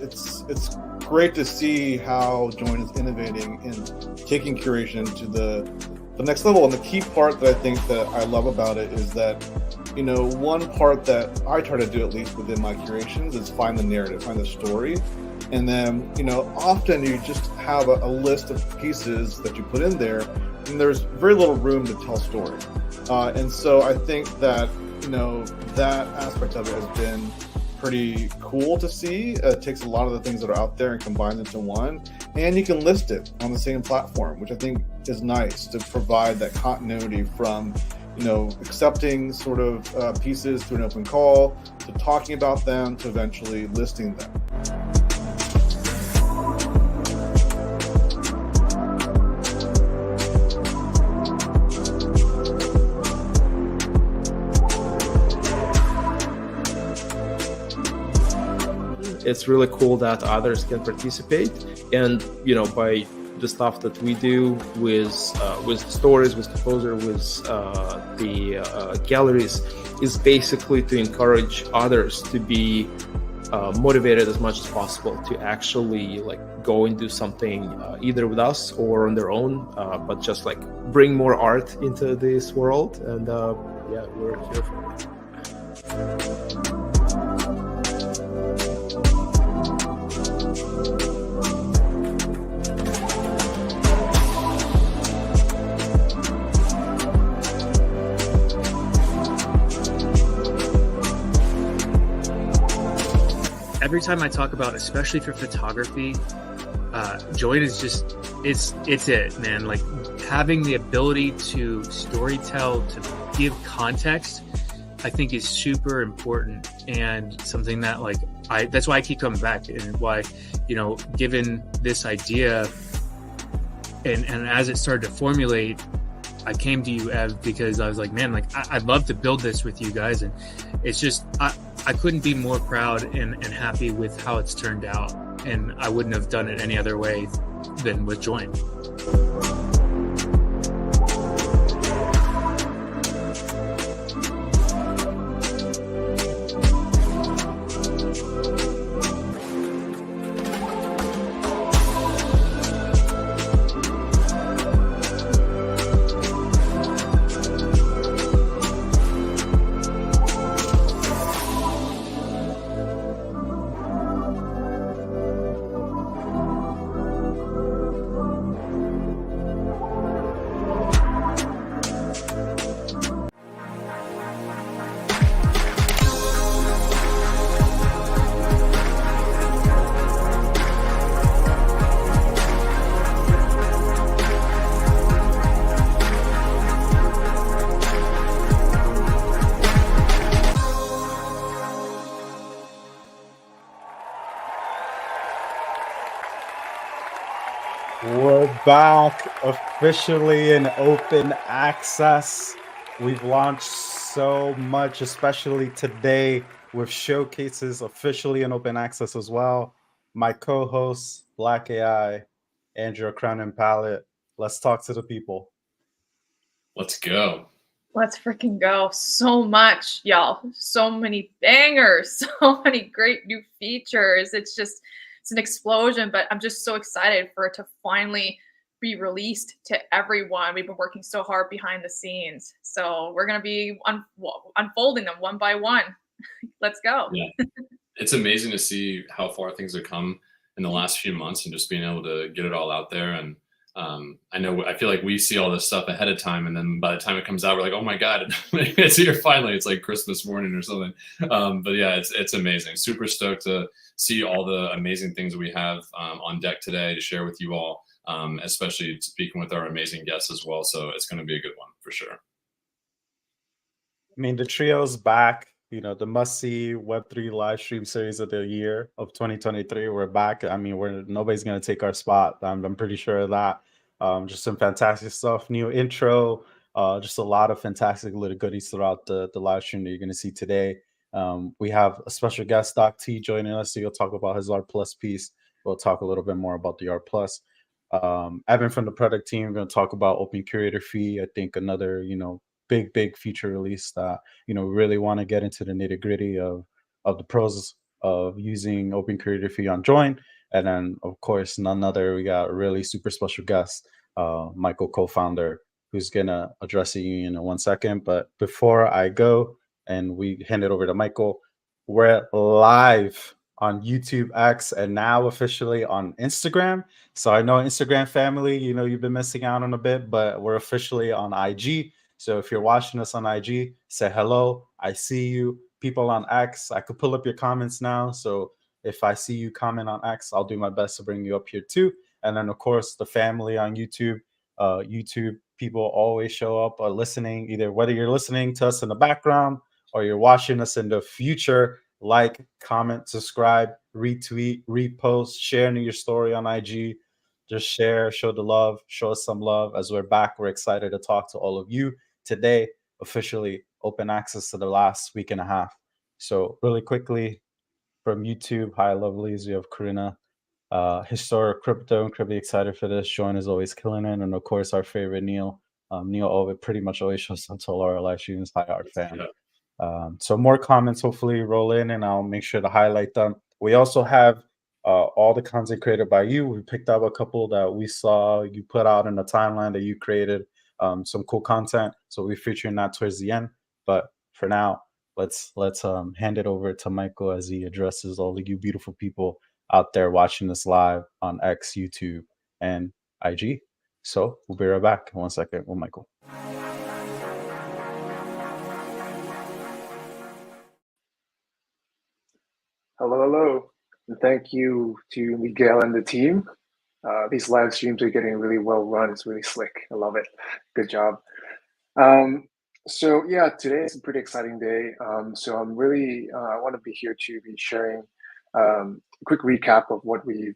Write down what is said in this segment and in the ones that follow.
it's great to see how Joyn is innovating and taking curation to the next level. And the key part that I think that I love about it is that, one part that I try to do, at least within my curations, is find the narrative, find the story. And then, often you just have a list of pieces that you put in there, and there's very little room to tell story. And so I think that, that aspect of it has been pretty cool to see. It takes a lot of the things that are out there and combines into one, and you can list it on the same platform, which I think is nice to provide that continuity from, accepting sort of pieces through an open call, to talking about them, to eventually listing them. It's really cool that others can participate, and by the stuff that we do with stories, with composer, with the galleries, is basically to encourage others to be motivated as much as possible to actually go and do something either with us or on their own, but just bring more art into this world. And we're here for it. Every time I talk about, especially for photography, Joyn is just, it's it, man. Having the ability to storytell, to give context, I think is super important, and something that that's why I keep coming back, and why, given this idea and as it started to formulate, I came to you, Ev, because I was like, man, I'd love to build this with you guys. And it's just, I couldn't be more proud and happy with how it's turned out. And I wouldn't have done it any other way than with Joyn. We're back officially in open access. We've launched so much, especially today, with showcases officially in open access as well. My co-host, Black AI, Andrew Crown and Palette. Let's talk to the people. Let's go. Let's freaking go. So much, y'all. So many bangers, so many great new features. It's an explosion, but I'm just so excited for it to finally be released to everyone. We've been working so hard behind the scenes. So we're going to be unfolding them one by one. Let's go. Yeah. It's amazing to see how far things have come in the last few months, and just being able to get it all out there. And I feel like we see all this stuff ahead of time, and then by the time it comes out, we're like, oh my God, it's here finally. It's like Christmas morning or something. But yeah, it's amazing. Super stoked to see all the amazing things we have on deck today to share with you all, especially speaking with our amazing guests as well. So it's going to be a good one for sure. I mean, the trio's back. The must-see Web3 live stream series of the year of 2023. We're back. I mean, nobody's going to take our spot. I'm pretty sure of that. Just some fantastic stuff. New intro. Just a lot of fantastic little goodies throughout the live stream that you're going to see today. We have a special guest, Doc T, joining us. So he'll talk about his Art Plus piece. We'll talk a little bit more about the Art Plus. Evan from the product team, going to talk about Open Curator Fee. I think another, big feature release that we really want to get into the nitty gritty of the pros of using Open Creative on Joyn. And then, of course, none other, we got a really super special guest, Michael, co-founder, who's gonna address you in 1 second. But before I go and we hand it over to Michael, we're live on YouTube X and now officially on Instagram. So I know Instagram family, you've been missing out on a bit, but we're officially on IG. So if you're watching us on IG, say hello. I see you. People on X, I could pull up your comments now. So if I see you comment on X, I'll do my best to bring you up here too. And then of course the family on YouTube. YouTube people always show up or listening, either whether you're listening to us in the background or you're watching us in the future. Like, comment, subscribe, retweet, repost, share your story on IG. Just share, show the love, show us some love. As we're back, we're excited to talk to all of you today. Officially open access to the last week and a half. So really quickly from YouTube, hi lovelies, we have Karina, historic crypto, incredibly excited for this. Joyn is always killing it, and of course our favorite Neil. Neil pretty much always shows up to all our live streams. Hi, our fan. So more comments hopefully roll in, and I'll make sure to highlight them. We also have all the content created by you. We picked up a couple that we saw you put out in the timeline that you created, some cool content. So we're featuring that towards the end. But for now, let's hand it over to Michael as he addresses all of you beautiful people out there watching this live on X, YouTube, and IG. So we'll be right back in 1 second with Michael. Hello, and thank you to Miguel and the team. These live streams are getting really well run. It's really slick. I love it. Good job. So yeah, today is a pretty exciting day. So I'm really, I want to be here to be sharing a quick recap of what we've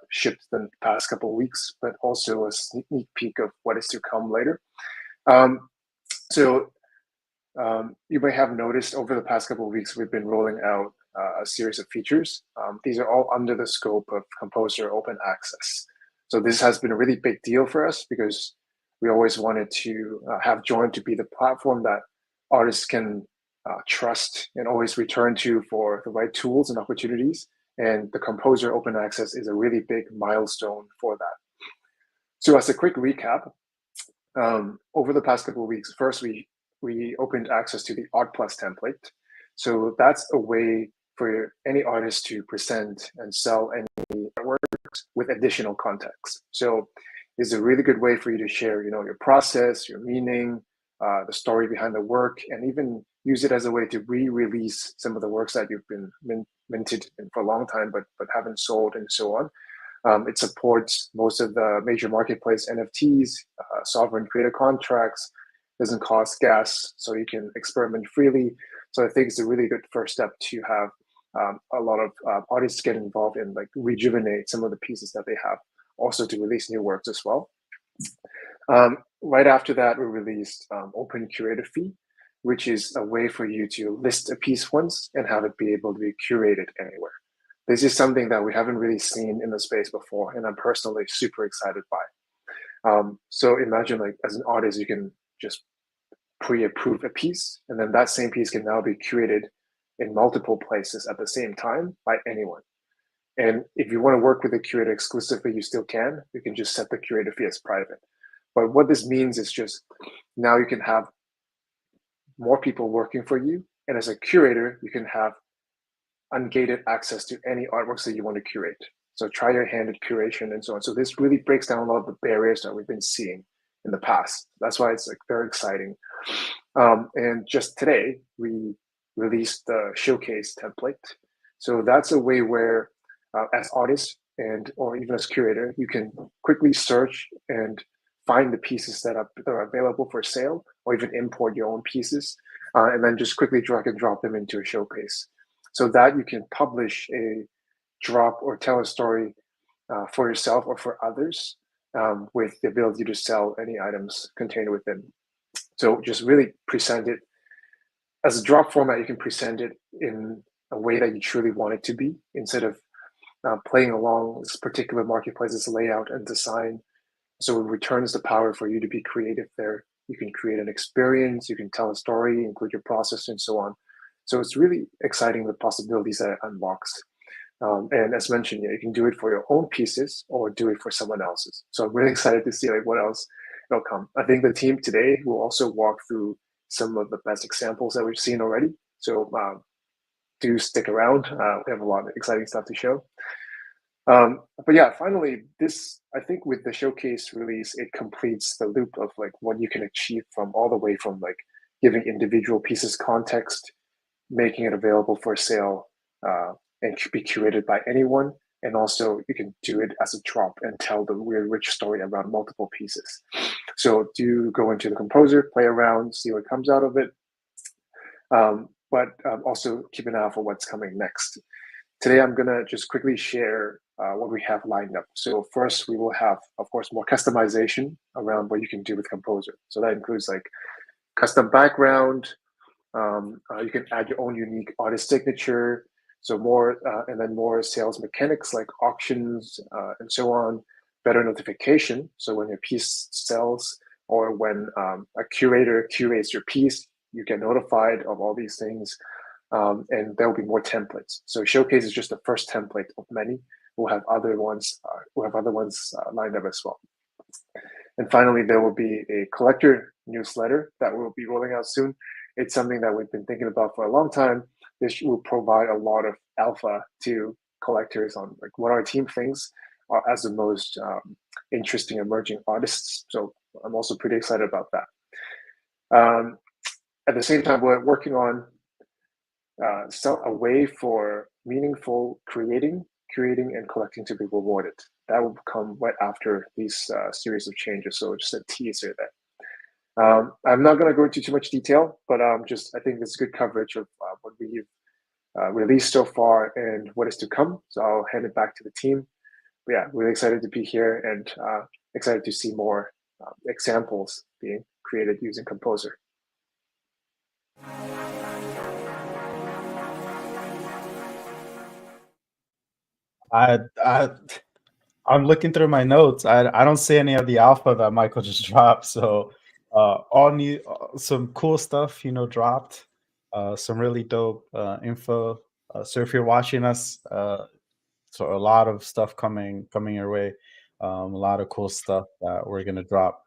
shipped in the past couple of weeks, but also a sneak peek of what is to come later. So you may have noticed over the past couple of weeks, we've been rolling out a series of features. These are all under the scope of Composer Open Access. So this has been a really big deal for us because we always wanted to have Joyn to be the platform that artists can trust and always return to for the right tools and opportunities. And the Composer Open Access is a really big milestone for that. So as a quick recap, over the past couple of weeks, first we opened access to the Art Plus template. So that's a way for any artist to present and sell any artworks with additional context. So it's a really good way for you to share, your process, your meaning, the story behind the work, and even use it as a way to re-release some of the works that you've been minted for a long time, but haven't sold and so on. It supports most of the major marketplace NFTs, sovereign creator contracts, doesn't cost gas, so you can experiment freely. So I think it's a really good first step to have a lot of artists get involved in, like, rejuvenate some of the pieces that they have, also to release new works as well. Right after that, we released Open Curator Fee, which is a way for you to list a piece once and have it be able to be curated anywhere. This is something that we haven't really seen in the space before, and I'm personally super excited by. So imagine, like, as an artist, you can just pre-approve a piece, and then that same piece can now be curated in multiple places at the same time by anyone. And if you want to work with the curator exclusively, you still can. You can just set the curator fee as private. But what this means is just now you can have more people working for you, and as a curator, you can have ungated access to any artworks that you want to curate. So try your hand at curation and so on. So this really breaks down a lot of the barriers that we've been seeing in the past. That's why it's, like, very exciting. And just today, we released the showcase template. So that's a way where, as artists or even as curator, you can quickly search and find the pieces that are available for sale, or even import your own pieces, and then just quickly drag and drop them into a showcase. So that you can publish a drop or tell a story for yourself or for others, with the ability to sell any items contained within. So just really present it as a drop format. You can present it in a way that you truly want it to be, instead of playing along this particular marketplace's layout and design. So it returns the power for you to be creative there. You can create an experience, you can tell a story, include your process, and so on. So it's really exciting, the possibilities that it unlocks. And as mentioned, you can do it for your own pieces or do it for someone else's. So I'm really excited to see like what else will come. I think the team today will also walk through some of the best examples that we've seen already. So do stick around. We have a lot of exciting stuff to show. But yeah, finally, this, I think with the showcase release, it completes the loop of like what you can achieve from all the way from like giving individual pieces context, making it available for sale, and be curated by anyone. And also you can do it as a drop and tell the weird rich story around multiple pieces. So do go into the composer, play around, see what comes out of it. But also keep an eye out for what's coming next. Today, I'm gonna just quickly share what we have lined up. So first, we will have, of course, more customization around what you can do with Composer. So that includes like custom background. You can add your own unique artist signature. So more, and then more sales mechanics like auctions and so on. Better notification. So when your piece sells or when a curator curates your piece, you get notified of all these things. And there will be more templates. So Showcase is just the first template of many. We'll have other ones. Lined up as well. And finally, there will be a collector newsletter that will be rolling out soon. It's something that we've been thinking about for a long time. This will provide a lot of alpha to collectors on like what our team thinks are as the most interesting emerging artists. So I'm also pretty excited about that. At the same time, we're working on a way for meaningful curating, and collecting to be rewarded. That will come right after these series of changes. So just a teaser there. I'm not going to go into too much detail, but I think it's good coverage of what we've released so far and what is to come. So I'll hand it back to the team. But yeah, really excited to be here and excited to see more examples being created using Composer. I'm looking through my notes. I don't see any of the alpha that Michael just dropped. So all new, some cool stuff, dropped. Some really dope info. So if you're watching us, so a lot of stuff coming your way. A lot of cool stuff that we're gonna drop.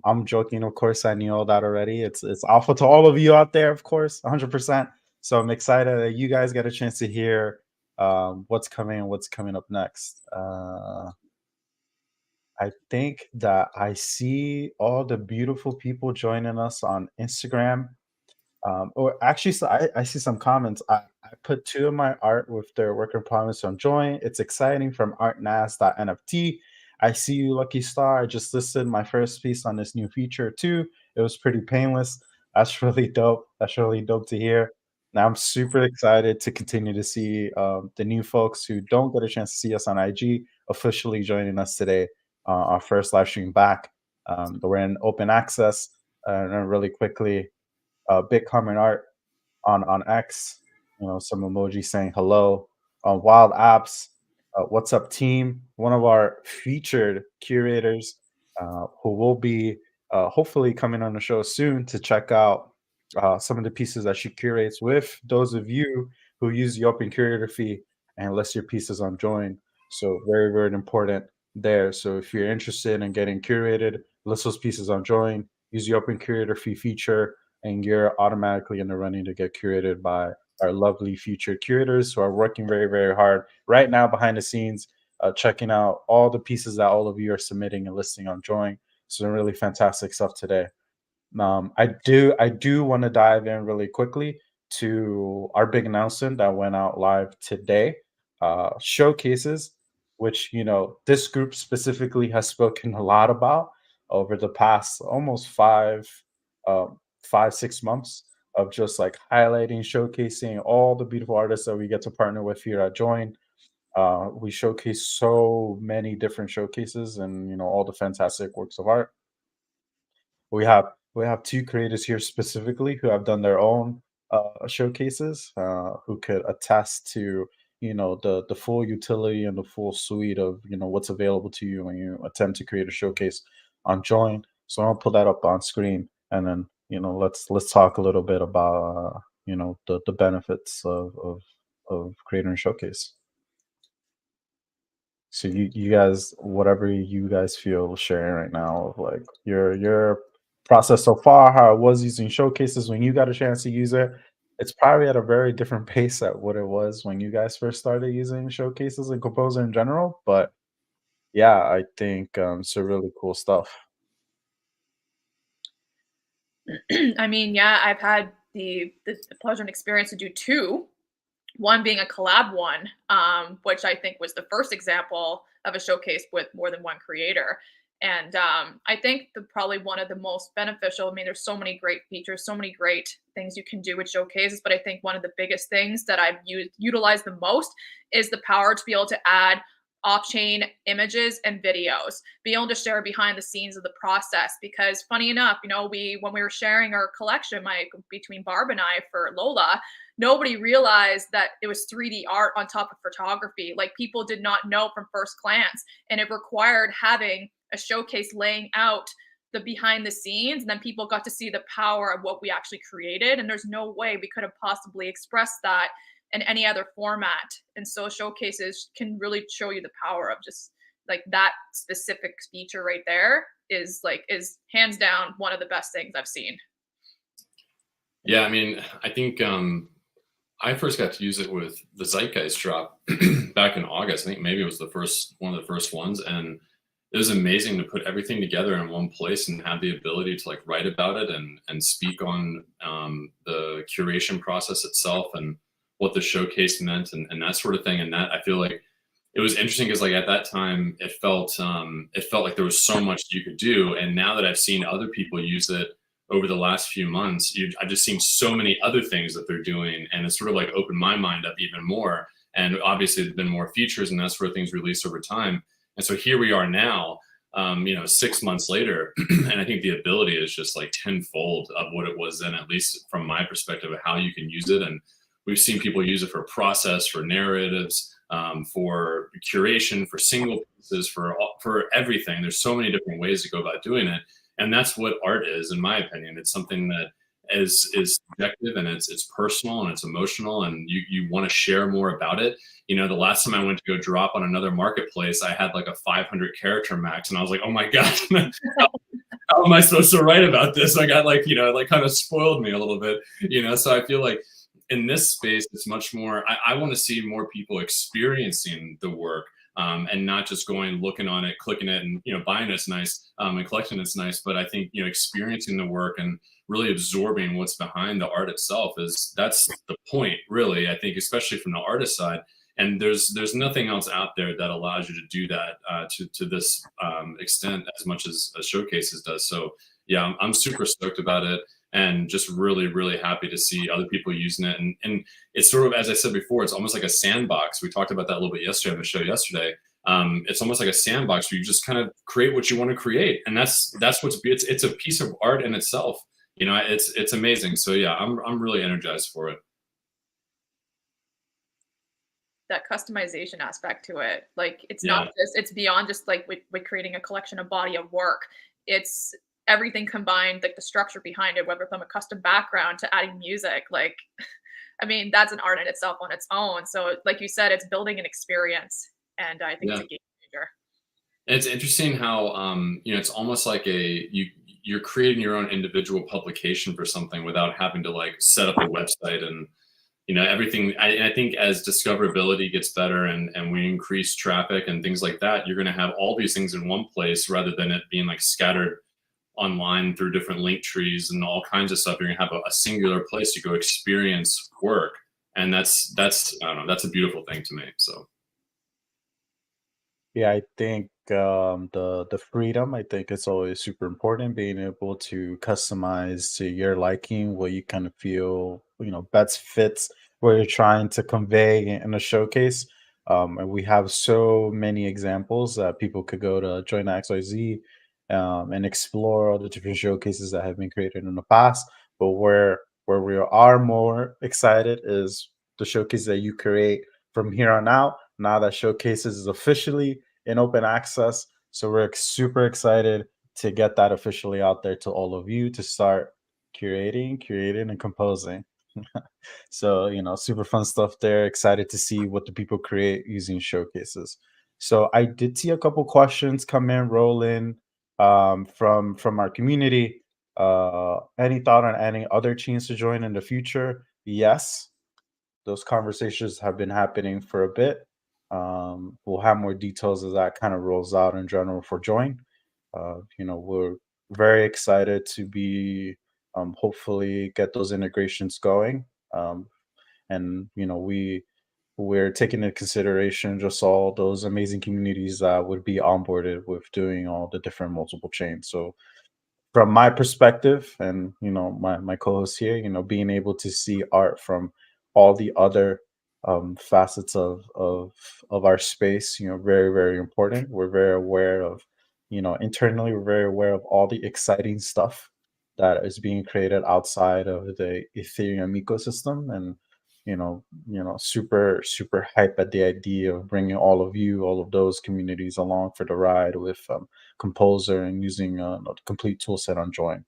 I'm joking, of course. I knew all that already. It's alpha to all of you out there, of course, 100%. So I'm excited that you guys get a chance to hear what's coming up next. I think that I see all the beautiful people joining us on Instagram. Or actually, so I see some comments. I put 2 of my art with their work in progress on Joyn. It's exciting from artnas.nft. I see you, Lucky Star. I just listed my first piece on this new feature too. It was pretty painless. That's really dope. That's really dope to hear. Now I'm super excited to continue to see the new folks who don't get a chance to see us on IG officially joining us today. Our first live stream back. We're in open access. And really quickly, big comment art on X, some emoji saying hello. Wild Apps, what's up, team? One of our featured curators who will be hopefully coming on the show soon to check out some of the pieces that she curates with those of you who use the open curator fee and list your pieces on Joyn. So very, very important there. So if you're interested in getting curated, list those pieces on Joyn, use the open curator fee feature, and you're automatically in the running to get curated by our lovely future curators who are working very, very hard right now behind the scenes, checking out all the pieces that all of you are submitting and listing on Joyn. So really fantastic stuff today. I do want to dive in really quickly to our big announcement that went out live today. Showcases, which this group specifically has spoken a lot about over the past almost 6 months of just like highlighting, showcasing all the beautiful artists that we get to partner with here at Joyn. We showcase so many different showcases and all the fantastic works of art. We have 2 creators here specifically who have done their own showcases, who could attest to the full utility and the full suite of what's available to you when you attempt to create a showcase on Joyn. So I'll put that up on screen, and then let's talk a little bit about the benefits of creating a showcase. So you guys, whatever you guys feel sharing right now of like your process so far, how it was using showcases when you got a chance to use it. It's probably at a very different pace at what it was when you guys first started using showcases and Composer in general. But yeah, I think it's really cool stuff. I mean, yeah, I've had the pleasure and experience to do two. One being a collab one, which I think was the first example of a showcase with more than one creator. And I think probably one of the most beneficial. I mean, there's so many great features, so many great things you can do with showcases, but I think one of the biggest things that I've utilized the most is the power to be able to add off-chain images and videos, be able to share behind the scenes of the process. Because funny enough, we when we were sharing our collection, between Barb and I for Lola, nobody realized that it was 3D art on top of photography. Like people did not know from first glance, and it required having a showcase laying out the behind the scenes, and then people got to see the power of what we actually created. And there's no way we could have possibly expressed that in any other format. And so showcases can really show you the power of just like that specific feature right there is hands down one of the best things I've seen. Yeah, I mean, I think I first got to use it with the Zeitgeist drop back in August. I think maybe it was one of the first ones, and it was amazing to put everything together in one place and have the ability to like write about it and speak on the curation process itself and what the showcase meant and that sort of thing. And that I feel like it was interesting because like at that time it felt like there was so much you could do. And now that I've seen other people use it over the last few months, I've just seen so many other things that they're doing, and it's sort of like opened my mind up even more. And obviously, there's been more features and that sort of things released over time. And so here we are now, 6 months later, and I think the ability is just like tenfold of what it was then, at least from my perspective of how you can use it. And we've seen people use it for process, for narratives, for curation, for single pieces, for everything. There's so many different ways to go about doing it. And that's what art is, in my opinion. It's something that is subjective, and it's personal, and it's emotional, and you want to share more about it. The last time I went to go drop on another marketplace, I had like a 500 character max, and I was like, oh my god, how am I supposed to write about this? I got like kind of spoiled me a little bit. So I feel like in this space, it's much more. I want to see more people experiencing the work. And not just going, looking on it, clicking it, and buying it's nice, and collecting it's nice. But I think experiencing the work and really absorbing what's behind the art itself that's the point, really. I think, especially from the artist side. And there's nothing else out there that allows you to do that to this extent as much as Showcases does. So yeah, I'm super stoked about it. And just really, really happy to see other people using it. And it's sort of, as I said before, it's almost like a sandbox. We talked about that a little bit yesterday on the show yesterday. It's almost like a sandbox where you just kind of create what you want to create. And that's it's a piece of art in itself. It's amazing. So yeah, I'm really energized for it. That customization aspect to it, like it's beyond just like with creating a collection, of body of work. It's everything combined, like the structure behind it, whether from a custom background to adding music. Like, I mean, that's an art in itself on its own. So like you said, it's building an experience, and I think it's a game changer. And it's interesting how it's almost like you're creating your own individual publication for something without having to like set up a website and everything. I think as discoverability gets better and we increase traffic and things like that, you're going to have all these things in one place rather than it being like scattered online through different link trees and all kinds of stuff. You're gonna have a singular place to go experience work, and that's I don't know, that's a beautiful thing to me. So Yeah, I think the freedom. I think it's always super important, being able to customize to your liking, what you kind of feel best fits what you're trying to convey in a showcase. And we have so many examples that people could go to Join XYZ and explore all the different showcases that have been created in the past. But where we are more excited is the showcase that you create from here on out. Now that Showcases is officially in open access, so we're super excited to get that officially out there to all of you to start creating, and composing. So, super fun stuff there. Excited to see what the people create using showcases. So I did see a couple questions come in, roll in from our community. Any thought on adding other chains to join in the future? Yes, those conversations have been happening for a bit. We'll have more details as that kind of rolls out in general for Joyn. We're very excited to be hopefully get those integrations going. Um, and we're taking into consideration just all those amazing communities that would be onboarded with doing all the different multiple chains. So from my perspective, and my co-host here, being able to see art from all the other facets of our space, very, very important. We're very aware of, internally, we're very aware of all the exciting stuff that is being created outside of the Ethereum ecosystem. And super, super hype at the idea of bringing all of you, all of those communities along for the ride with Composer and using the complete tool set on Joyn.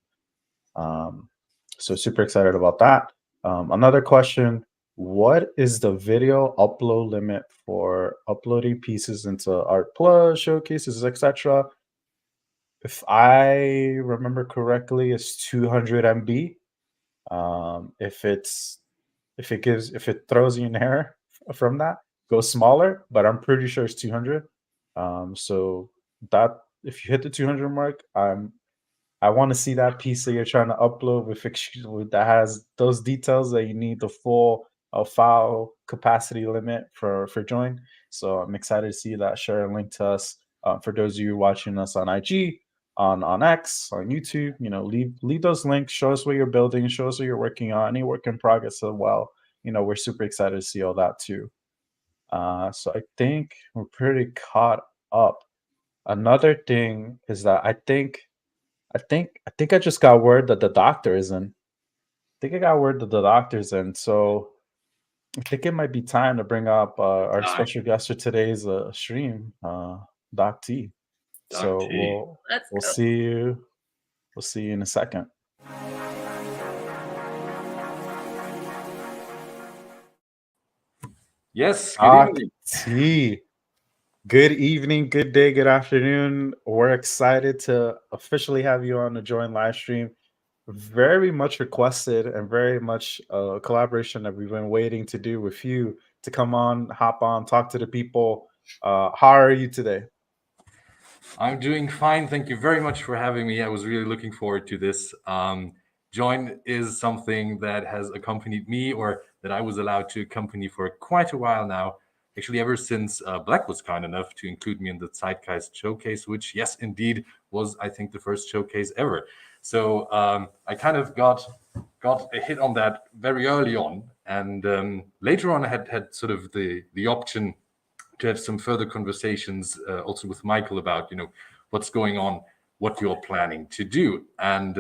So super excited about that. Another question: what is the video upload limit for uploading pieces into Art Plus, showcases, etc.? If I remember correctly, it's 200 MB. If it throws you an error from that, go smaller, but I'm pretty sure it's 200. So that if you hit the 200 mark, I want to see that piece that you're trying to upload that has those details that you need the full file capacity limit for Joyn. So I'm excited to see that. Share a link to us for those of you watching us on IG, on X, on YouTube. Leave those links. Show us what you're building. Show us what you're working on. Any work in progress as well. We're super excited to see all that too. So I think we're pretty caught up. Another thing is that I think I just got word that the doctor is in. I think I got word that the doctor's in. So I think it might be time to bring up our Doc. special guest for today's stream, Doc T. Doc So T. we'll see you. We'll see you in a second. Yes, good Doc evening. T. Good evening, good day, good afternoon. We're excited to officially have you on the Joyn live stream. Very much requested and very much a collaboration that we've been waiting to do with you to come on, hop on, talk to the people. How are you today? I'm doing fine. Thank you very much for having me. I was really looking forward to this. Joyn is something that has accompanied me, or that I was allowed to accompany for quite a while now. Actually, ever since Black was kind enough to include me in the Zeitgeist showcase, which, yes, indeed, was, I think, the first showcase ever. So I kind of got a hit on that very early on. And later on, I had sort of the option to have some further conversations also with Michael about, what's going on, what you're planning to do. And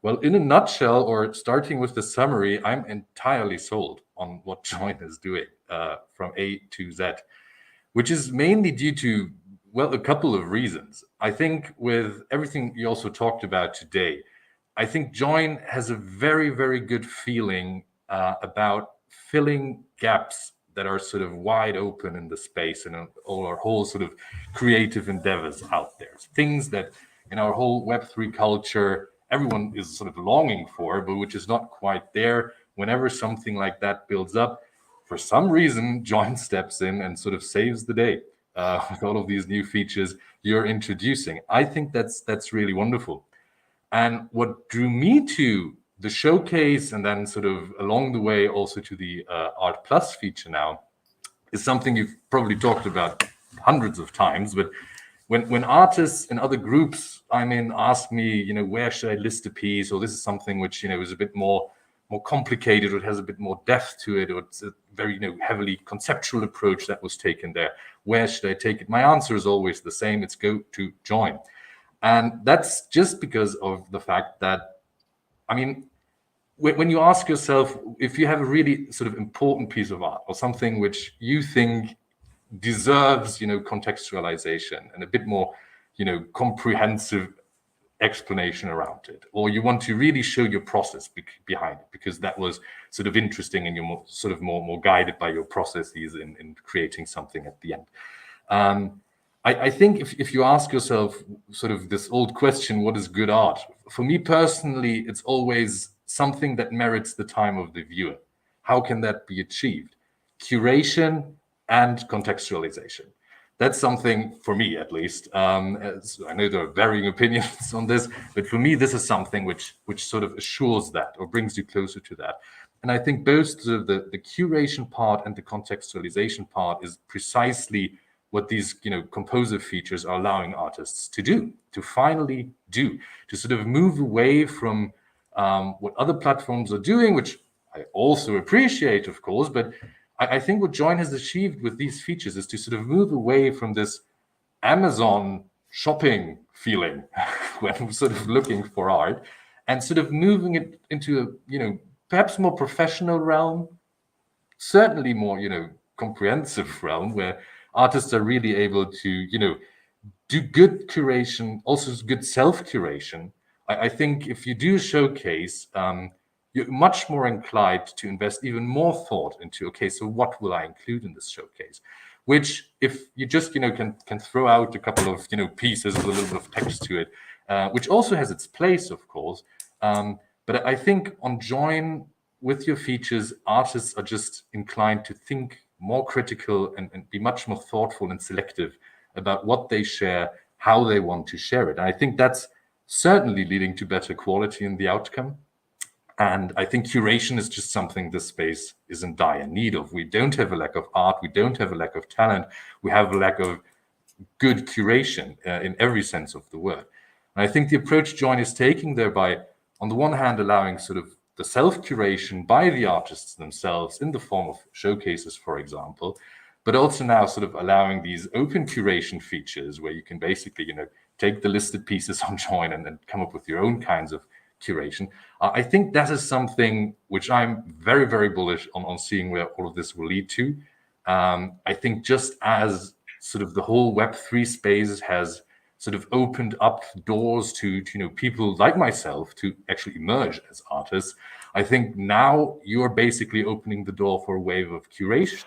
well, in a nutshell, or starting with the summary, I'm entirely sold on what Joyn is doing from A to Z, which is mainly due to, well, a couple of reasons. I think with everything you also talked about today, I think Joyn has a very, very good feeling about filling gaps that are sort of wide open in the space and all our whole sort of creative endeavors out there. Things that in our whole Web3 culture, everyone is sort of longing for, but which is not quite there. Whenever something like that builds up, for some reason, Joyn steps in and sort of saves the day with all of these new features you're introducing. I think that's really wonderful. And what drew me to the showcase, and then sort of along the way also to the Art Plus feature now, is something you've probably talked about hundreds of times. But when artists and other groups ask me, where should I list a piece, or this is something which is a bit more complicated, or it has a bit more depth to it, or it's a very heavily conceptual approach that was taken there, where should I take it? My answer is always the same: it's go to Joyn. And that's just because of the fact that, when you ask yourself, if you have a really sort of important piece of art or something which you think deserves, contextualization and a bit more, comprehensive explanation around it, or you want to really show your process behind it, because that was sort of interesting and you're more guided by your processes in creating something at the end. I think if you ask yourself sort of this old question, what is good art? For me personally, it's always something that merits the time of the viewer. How can that be achieved? Curation and contextualization. That's something, for me at least, as I know there are varying opinions on this, but for me, this is something which sort of assures that or brings you closer to that. And I think both the curation part and the contextualization part is precisely what these composer features are allowing artists to do, to finally do, to sort of move away from what other platforms are doing, which I also appreciate, of course, but I think what Joyn has achieved with these features is to sort of move away from this Amazon shopping feeling when we're sort of looking for art, and sort of moving it into a perhaps more professional realm, certainly more comprehensive realm, where artists are really able to do good curation, also good self-curation. I think if you do a showcase, you're much more inclined to invest even more thought into, okay, so what will I include in this showcase? Which, if you just can throw out a couple of pieces with a little bit of text to it, which also has its place, of course. But I think on Joyn, with your features, artists are just inclined to think more critical and be much more thoughtful and selective about what they share, how they want to share it. And I think that's certainly leading to better quality in the outcome. And I think curation is just something this space is in dire need of. We don't have a lack of art. We don't have a lack of talent. We have a lack of good curation in every sense of the word. And I think the approach Joyn is taking there by, on the one hand, allowing sort of the self-curation by the artists themselves in the form of showcases, for example, but also now sort of allowing these open curation features where you can basically, take the listed pieces on Joyn and then come up with your own kinds of curation. I think that is something which I'm very, very bullish on seeing where all of this will lead to. I think just as sort of the whole Web3 space has sort of opened up doors to people like myself to actually emerge as artists, I think now you're basically opening the door for a wave of curators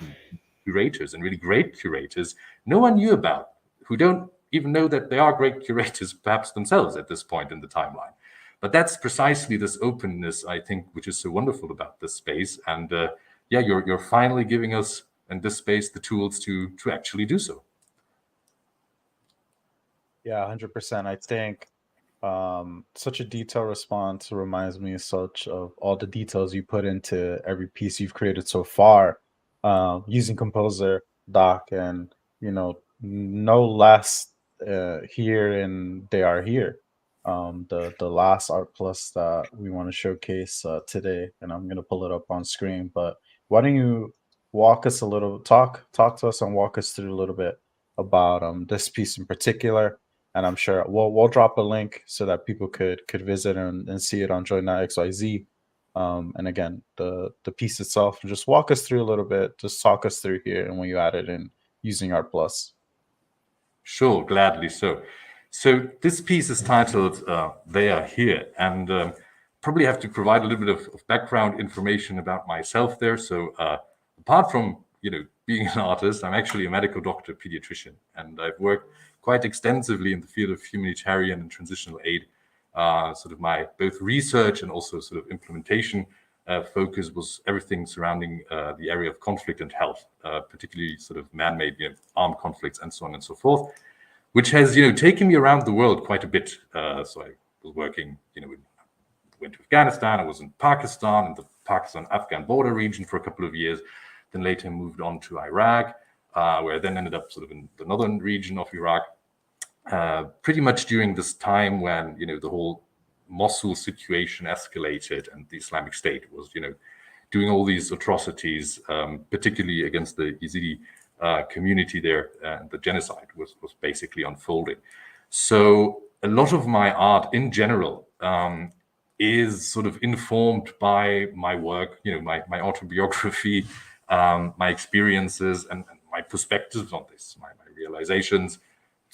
and really great curators no one knew about, who don't even know that they are great curators perhaps themselves at this point in the timeline. But that's precisely this openness, I think, which is so wonderful about this space. And you're finally giving us in this space the tools to actually do so. Yeah, 100%. I think such a detailed response reminds me such of all the details you put into every piece you've created so far, using Composer, Doc, and no less here in They Are Here. The last Art Plus that we want to showcase today, and I'm gonna pull it up on screen. But why don't you walk us a little, talk to us and walk us through a little bit about this piece in particular. And I'm sure we'll drop a link so that people could visit and see it on Joyn.xyz. And again, the piece itself, just walk us through a little bit, just talk us through here and when you added in using Art Plus. Sure, gladly so. So this piece is titled They Are Here, and probably have to provide a little bit of background information about myself there. So apart from being an artist, I'm actually a medical doctor, pediatrician, and I've worked quite extensively in the field of humanitarian and transitional aid. Sort of my both research and also sort of implementation focus was everything surrounding the area of conflict and health, particularly sort of man-made armed conflicts and so on and so forth, which has taken me around the world quite a bit. So I was working, went to Afghanistan, I was in Pakistan, in the Pakistan-Afghan border region for a couple of years, then later moved on to Iraq, where I then ended up sort of in the northern region of Iraq, pretty much during this time when the whole Mosul situation escalated and the Islamic State was doing all these atrocities, particularly against the Yazidi community there, and the genocide was basically unfolding. So a lot of my art in general is sort of informed by my work, my autobiography, my experiences and my perspectives on this, my realizations.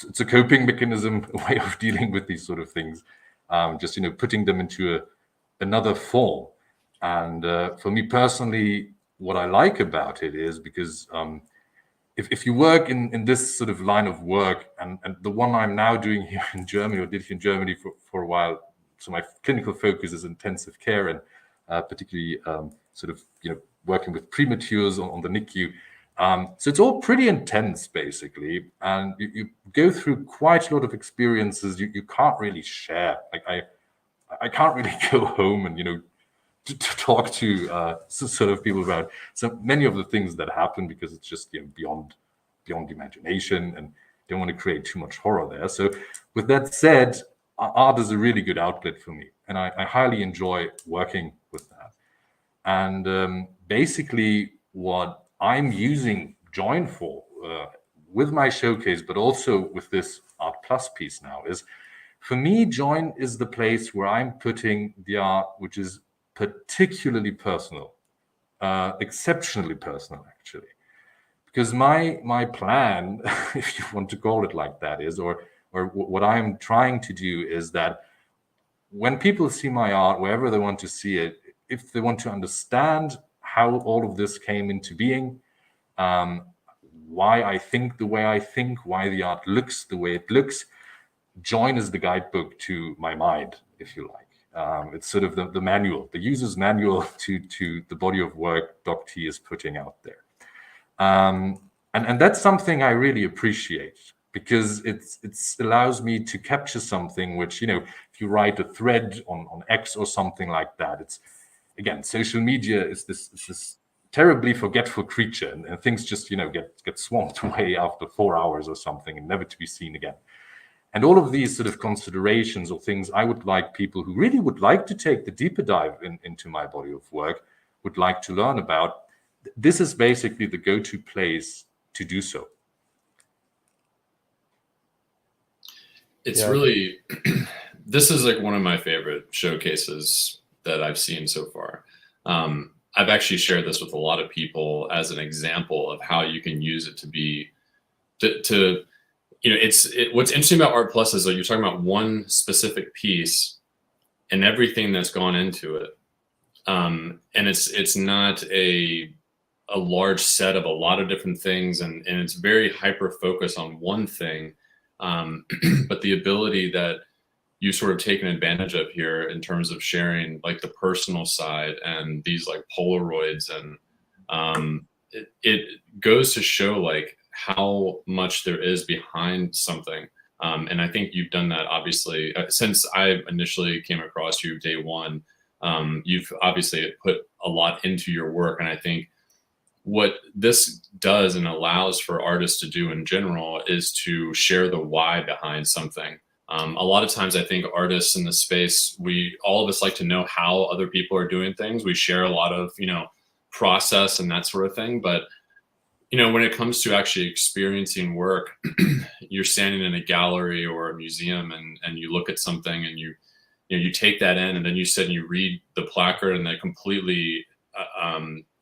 It's a coping mechanism, a way of dealing with these sort of things. just putting them into another form. And for me personally, what I like about it is because if you work in this sort of line of work, and the one I'm now doing here in Germany, or did here in Germany for a while, so my clinical focus is intensive care, and particularly sort of working with prematures on the NICU. So it's all pretty intense, basically, and you go through quite a lot of experiences you can't really share. Like I can't really go home and to talk to sort of people about so many of the things that happen, because it's just beyond imagination, and don't want to create too much horror there. So with that said, art is a really good outlet for me, and I highly enjoy working with that. And basically what I'm using Joyn for with my showcase, but also with this Art Plus piece now, is for me, Joyn is the place where I'm putting the art which is particularly personal, exceptionally personal, actually. Because my plan, if you want to call it like that, is, or what I'm trying to do is that when people see my art, wherever they want to see it, if they want to understand how all of this came into being, why I think the way I think, why the art looks the way it looks, Joyn is the guidebook to my mind, if you like. It's sort of the manual, the user's manual to the body of work Doc T is putting out there. And that's something I really appreciate, because it allows me to capture something which, if you write a thread on X or something like that, it's, again, social media is this terribly forgetful creature, and things just, get swamped away after 4 hours or something and never to be seen again. And all of these sort of considerations or things I would like people who really would like to take the deeper dive into my body of work would like to learn about. This is basically the go-to place to do so. It's really, this is like one of my favorite showcases that I've seen so far. I've actually shared this with a lot of people as an example of how you can use it to be, what's interesting about Art Plus is that you're talking about one specific piece and everything that's gone into it. And it's not a large set of a lot of different things, and it's very hyper focused on one thing. But the ability that you sort of taken advantage of here in terms of sharing like the personal side and these like Polaroids, and it goes to show like how much there is behind something. And I think you've done that, obviously, since I initially came across you day one. You've obviously put a lot into your work. And I think what this does and allows for artists to do in general is to share the why behind something. A lot of times I think artists in the space, all of us like to know how other people are doing things. We share a lot of, process and that sort of thing. But when it comes to actually experiencing work, you're standing in a gallery or a museum and you look at something and you take that in, and then you sit and you read the placard, and that completely,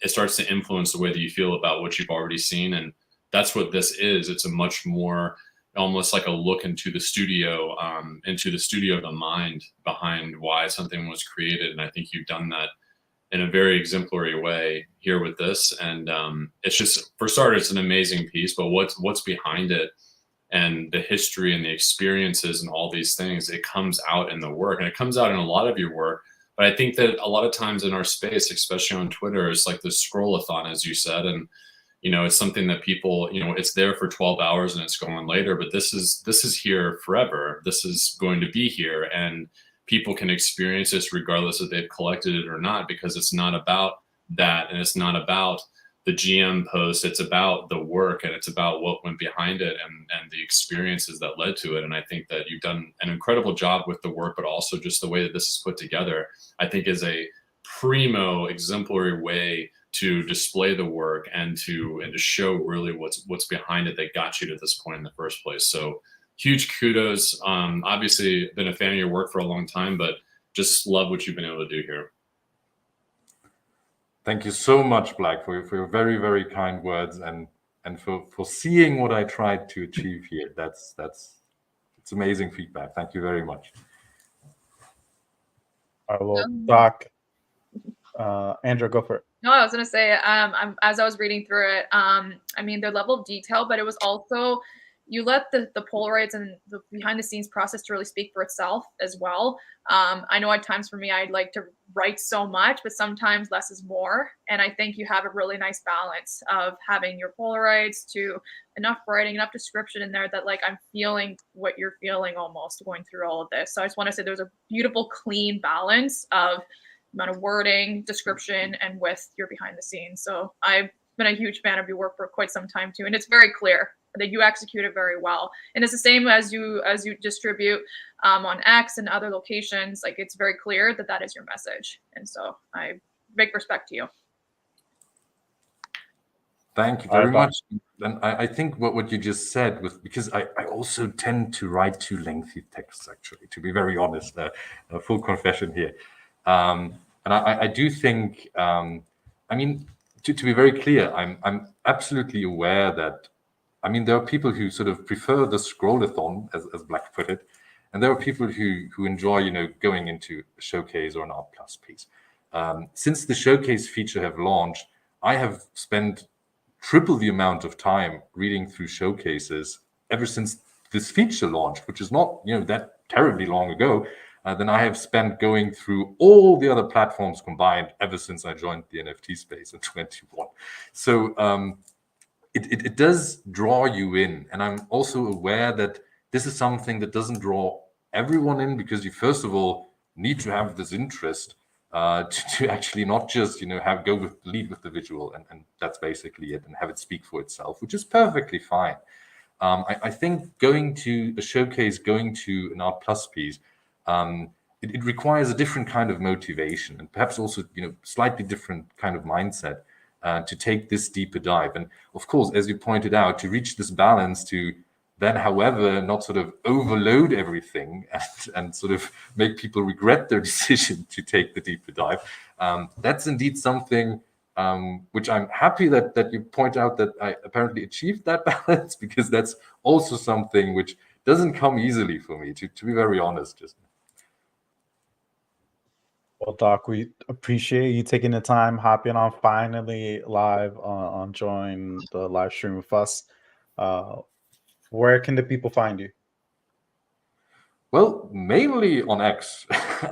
it starts to influence the way that you feel about what you've already seen. And that's what this is. It's a much more, almost like a look into the studio of the mind behind why something was created. And I think you've done that in a very exemplary way here with this. And it's just, for starters, it's an amazing piece, but what's behind it and the history and the experiences and all these things, it comes out in the work, and it comes out in a lot of your work. But I think that a lot of times in our space, especially on Twitter, it's like the scroll-a-thon, as you said. And, it's something that people, it's there for 12 hours and it's going later, but this is here forever. This is going to be here, and people can experience this regardless if they've collected it or not, because it's not about that. And it's not about the GM post. It's about the work, and it's about what went behind it and the experiences that led to it. And I think that you've done an incredible job with the work, but also just the way that this is put together, I think is a primo exemplary way to display the work and to show really what's behind it that got you to this point in the first place. So huge kudos. Obviously been a fan of your work for a long time, but just love what you've been able to do here. Thank you so much, Black, for your very, very kind words, and for seeing what I tried to achieve here. It's amazing feedback. Thank you very much. All right, well, Um, Doc, Andrew, go for it. No, I was gonna say, as I was reading through it, I mean, their level of detail, but it was also you let the Polaroids and the behind the scenes process to really speak for itself as well. I know at times for me, I'd like to write so much, but sometimes less is more. And I think you have a really nice balance of having your Polaroids to enough writing, enough description in there that like I'm feeling what you're feeling almost going through all of this. So I just want to say there's a beautiful, clean balance of amount of wording, description, and with your behind the scenes. So I've been a huge fan of your work for quite some time too, and it's very clear that you execute it very well. And it's the same as you distribute on X and other locations. Like it's very clear that that is your message, and so I big respect to you. Thank you All right, very Doc. much. And I think what you just said was because I also tend to write too lengthy texts, actually, to be very honest, a full confession here. And I do think, I mean, to be very clear, I'm absolutely aware that, I mean, there are people who sort of prefer the scrollathon, as Black put it, and there are people who enjoy, you know, going into a showcase or an Art Plus piece. Since the showcase feature have launched, I have spent triple the amount of time reading through showcases ever since this feature launched, which is not, you know, that terribly long ago, than I have spent going through all the other platforms combined ever since I joined the NFT space in 21. So it does draw you in. And I'm also aware that this is something that doesn't draw everyone in because you, first of all, need to have this interest to actually not just, you know, lead with the visual and that's basically it and have it speak for itself, which is perfectly fine. I think going to a showcase, going to an Art Plus piece, it requires a different kind of motivation and perhaps also, you know, slightly different kind of mindset to take this deeper dive. And of course, as you pointed out, to reach this balance to then, however, not sort of overload everything and sort of make people regret their decision to take the deeper dive. That's indeed something which I'm happy that you point out that I apparently achieved that balance, because that's also something which doesn't come easily for me, to be very honest. Just Well, Doc, we appreciate you taking the time, hopping on finally live on Join the live stream with us. Where can the people find you? well, mainly on X.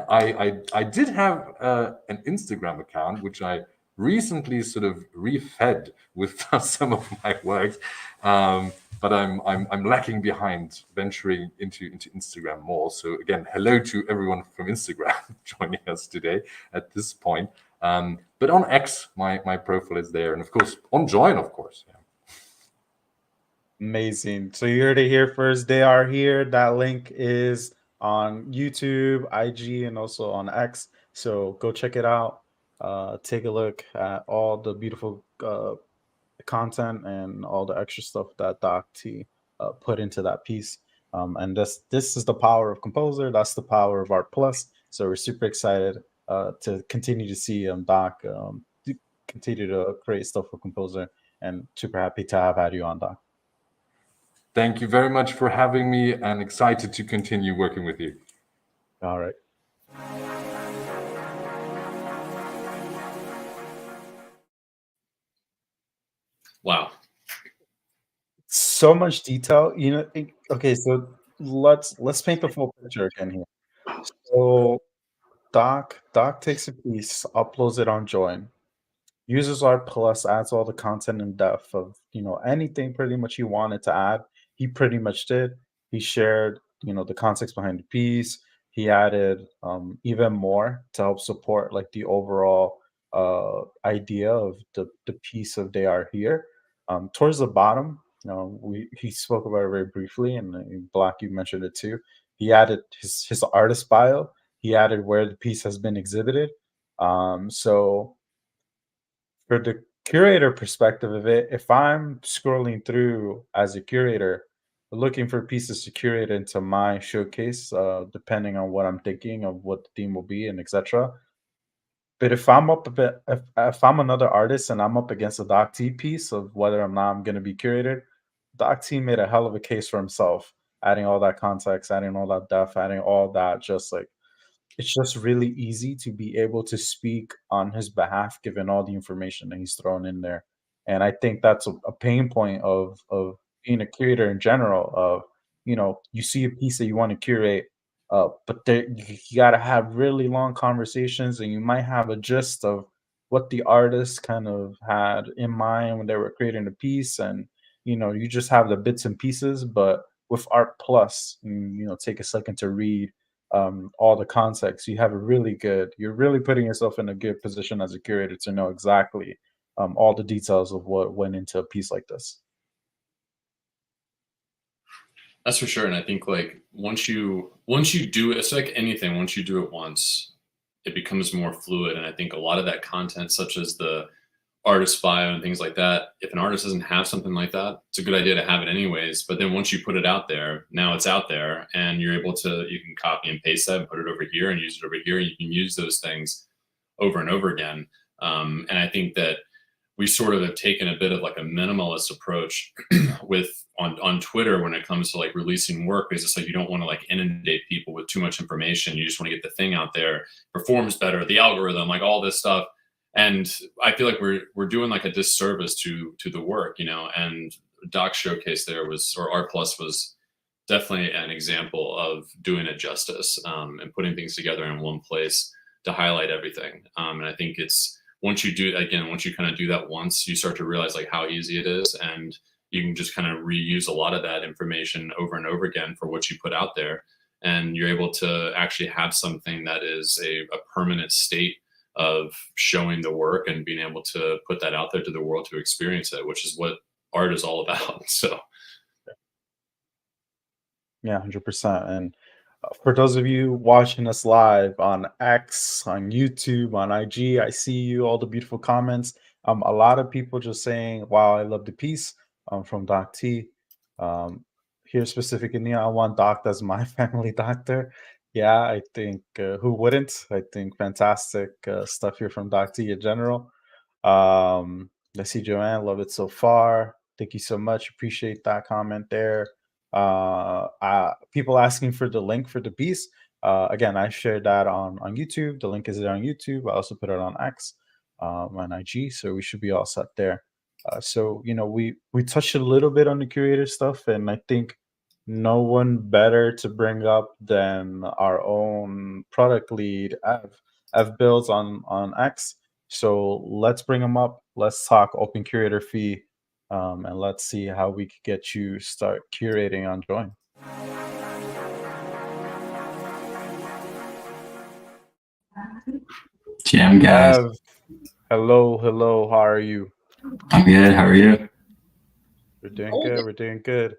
I did have an Instagram account which I recently sort of refed with some of my works, but I'm lacking behind venturing into Instagram more. So again, hello to everyone from Instagram joining us today at this point. But on X, my profile is there, and of course on Joyn, of course. Yeah. Amazing. So you heard it here first. They are here. That link is on YouTube, IG, and also on X. So go check it out. Take a look at all the beautiful content and all the extra stuff that Doc T put into that piece. And this is the power of Composer. That's the power of Art Plus. So we're super excited to continue to see Doc continue to create stuff for Composer, and super happy to have had you on, Doc. Thank you very much for having me, and excited to continue working with you. All right. Wow. So much detail, you know. Okay, so let's paint the full picture again here. So Doc takes a piece, uploads it on Joyn, uses Art Plus, adds all the content in depth of, you know, anything pretty much he wanted to add. He pretty much did. He shared, you know, the context behind the piece. He added even more to help support like the overall idea of the piece of They Are Here. Towards the bottom, you know, he spoke about it very briefly, and Black, you mentioned it too. He added his artist bio. He added where the piece has been exhibited. So for the curator perspective of it, if I'm scrolling through as a curator, looking for pieces to curate into my showcase, depending on what I'm thinking of what the theme will be and etc. But if I'm up a bit, if I'm another artist and I'm up against a Doc T piece of whether or not I'm going to be curated, Doc T made a hell of a case for himself, adding all that context, adding all that depth, adding all that just like it's just really easy to be able to speak on his behalf given all the information that he's thrown in there. And I think that's a pain point of being a curator in general. Of, you see a piece that you want to curate, but there you got to have really long conversations, and you might have a gist of what the artist kind of had in mind when they were creating the piece, and you just have the bits and pieces. But with Art Plus, take a second to read all the context. You have a really good. You're really putting yourself in a good position as a curator to know exactly all the details of what went into a piece like this. That's for sure. And I think like once you do it, it's like anything, once you do it once, it becomes more fluid. And I think a lot of that content, such as the artist bio and things like that, if an artist doesn't have something like that, it's a good idea to have it anyways. But then once you put it out there, now it's out there and you can copy and paste that and put it over here and use it over here. You can use those things over and over again. And I think that we sort of have taken a bit of like a minimalist approach on Twitter when it comes to like releasing work, because it's like you don't want to like inundate people with too much information. You just want to get the thing out there, performs better, the algorithm, like all this stuff. And I feel like we're doing like a disservice to the work, and Doc Showcase there or Art Plus was definitely an example of doing it justice, and putting things together in one place to highlight everything. And I think once you kind of do that once, you start to realize like how easy it is, and you can just kind of reuse a lot of that information over and over again for what you put out there. And you're able to actually have something that is a permanent state of showing the work and being able to put that out there to the world to experience it, which is what art is all about. So Yeah, 100%. And for those of you watching us live on X, on YouTube, on IG, I see you, all the beautiful comments. A lot of people just saying, wow, I love the piece from Doc T. Here specifically, I want Doc as my family doctor. Yeah, I think who wouldn't? I think fantastic stuff here from Doc T in general. Let's see, Joanne, love it so far. Thank you so much. Appreciate that comment there. People asking for the link for the piece. Again, I shared that on YouTube. The link is there on YouTube. I also put it on X, on IG, so we should be all set there. So we touched a little bit on the curator stuff, and I think no one better to bring up than our own product lead, Ev builds on X. So let's bring him up. Let's talk open curator fee, and let's see how we could get you start curating on Joyn. Jam guys. Ev, hello. How are you? I'm good. How are you? We're doing good. We're doing good.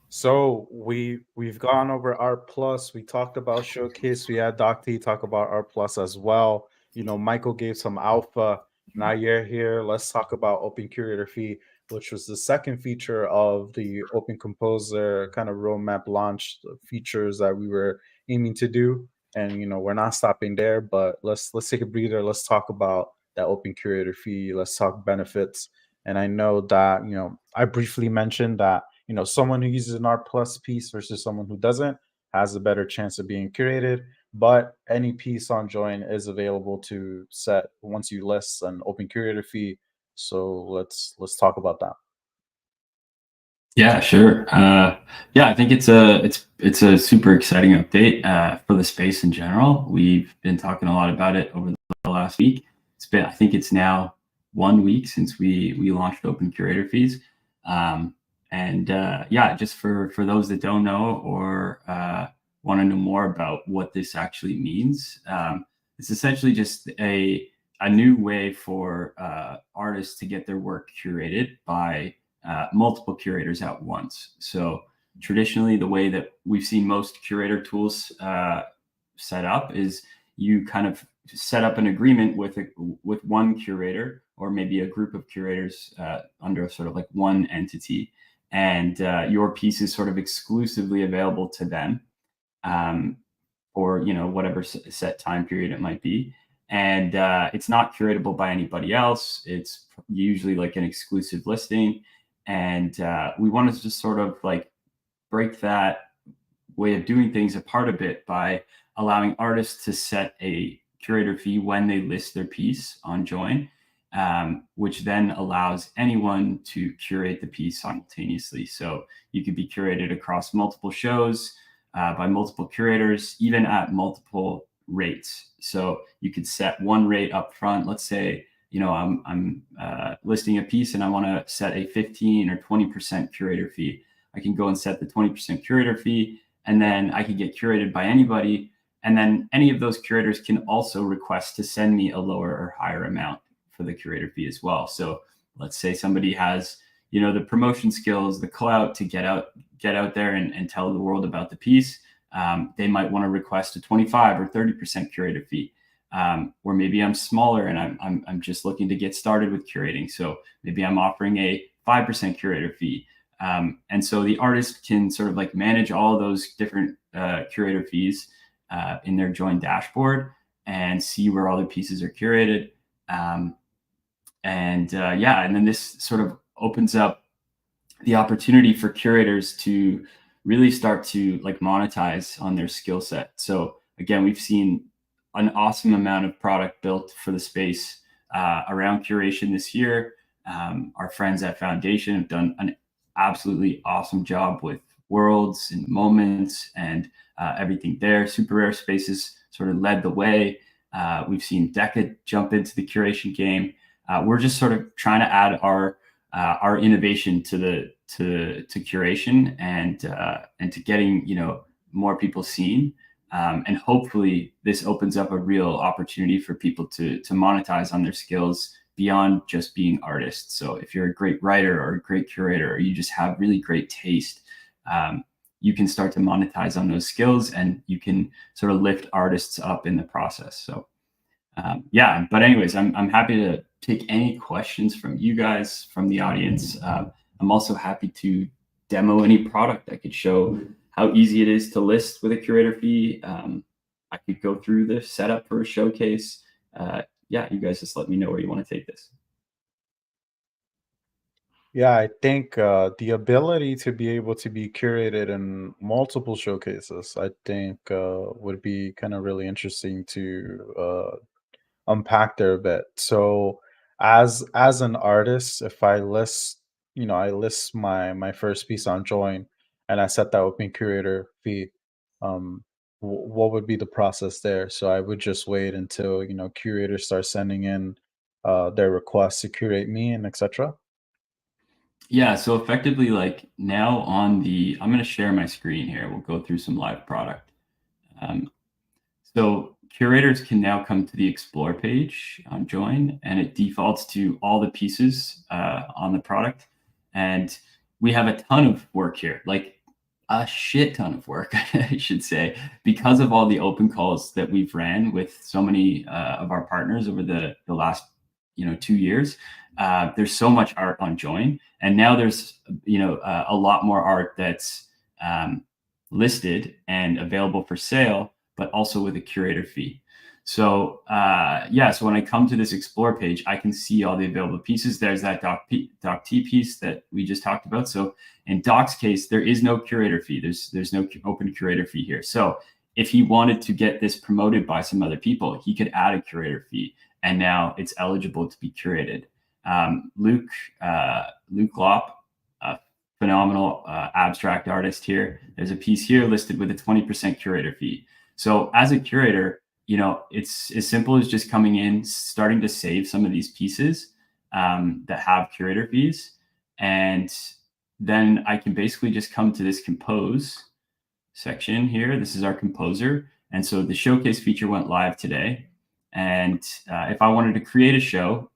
So we've gone over Art Plus. We talked about Showcase. We had Doc T talk about Art Plus as well. Michael gave some alpha. Now you're here. Let's talk about Open Curator Fee, which was the second feature of the Open Composer kind of roadmap launch features that we were aiming to do. And we're not stopping there, but let's take a breather. Let's talk about that Open Curator Fee. Let's talk benefits. And I know that I briefly mentioned that someone who uses an Art Plus piece versus someone who doesn't has a better chance of being curated. But any piece on Joyn is available to set once you list an open curator fee. So let's talk about that. Yeah, sure. I think it's a super exciting update for the space in general. We've been talking a lot about it over the last week. I think it's now 1 week since we launched open curator fees. Just for those that don't know or want to know more about what this actually means, it's essentially just a new way for artists to get their work curated by multiple curators at once. So traditionally, the way that we've seen most curator tools set up is you kind of set up an agreement with one curator or maybe a group of curators under sort of like one entity, and your piece is sort of exclusively available to them for whatever set time period it might be, and it's not curatable by anybody else. It's usually like an exclusive listing, and we wanted to just sort of like break that way of doing things apart a bit by allowing artists to set a curator fee when they list their piece on Joyn, which then allows anyone to curate the piece simultaneously. So you could be curated across multiple shows by multiple curators, even at multiple rates. So you could set one rate up front. Let's say, you know, I'm listing a piece and I want to set a 15 or 20% curator fee. I can go and set the 20% curator fee, and then I can get curated by anybody. And then any of those curators can also request to send me a lower or higher amount for the curator fee as well. So let's say somebody has, you know, the promotion skills, the clout to get out there and tell the world about the piece. They might want to request a 25 or 30% curator fee. Or maybe I'm smaller and I'm just looking to get started with curating. So maybe I'm offering a 5% curator fee. And so the artist can sort of like manage all of those different curator fees in their Joyn dashboard and see where all the pieces are curated. And then this sort of opens up the opportunity for curators to really start to like monetize on their skill set. So again, we've seen an awesome amount of product built for the space around curation this year. Our friends at Foundation have done an absolutely awesome job with worlds and moments and everything there. Super Rare Spaces sort of led the way. We've seen Deca jump into the curation game. We're just sort of trying to add our innovation to curation and to getting, you know, more people seen. And hopefully this opens up a real opportunity for people to monetize on their skills beyond just being artists. So if you're a great writer or a great curator, or you just have really great taste, you can start to monetize on those skills and you can sort of lift artists up in the process. So but anyways, I'm happy to take any questions from you guys, from the audience. I'm also happy to demo any product. I could show how easy it is to list with a curator fee. I could go through the setup for a showcase. You guys just let me know where you want to take this. Yeah, I think the ability to be able to be curated in multiple showcases, I think would be kind of really interesting to unpack there a bit. So as an artist, if I list, you know, I list my first piece on Joyn and I set that open curator fee, what would be the process there? So I would just wait until, you know, curators start sending in their requests to curate me and etc. Yeah, so effectively, like now I'm going to share my screen here. We'll go through some live product. So curators can now come to the explore page on Joyn, and it defaults to all the pieces on the product. And we have a ton of work here, like a shit ton of work, I should say, because of all the open calls that we've ran with so many of our partners over the last 2 years. There's so much art on Joyn, and now there's a lot more art that's listed and available for sale, but also with a curator fee. So so when I come to this explore page, I can see all the available pieces. There's that doc T piece that we just talked about. So in Doc's case, there is no curator fee. There's no open curator fee here. So if he wanted to get this promoted by some other people, he could add a curator fee, and now it's eligible to be curated. Luke Lopp, a phenomenal abstract artist here. There's a piece here listed with a 20% curator fee. So as a curator, it's as simple as just coming in, starting to save some of these pieces that have curator fees. And then I can basically just come to this compose section here. This is our composer. And so the showcase feature went live today. And if I wanted to create a show,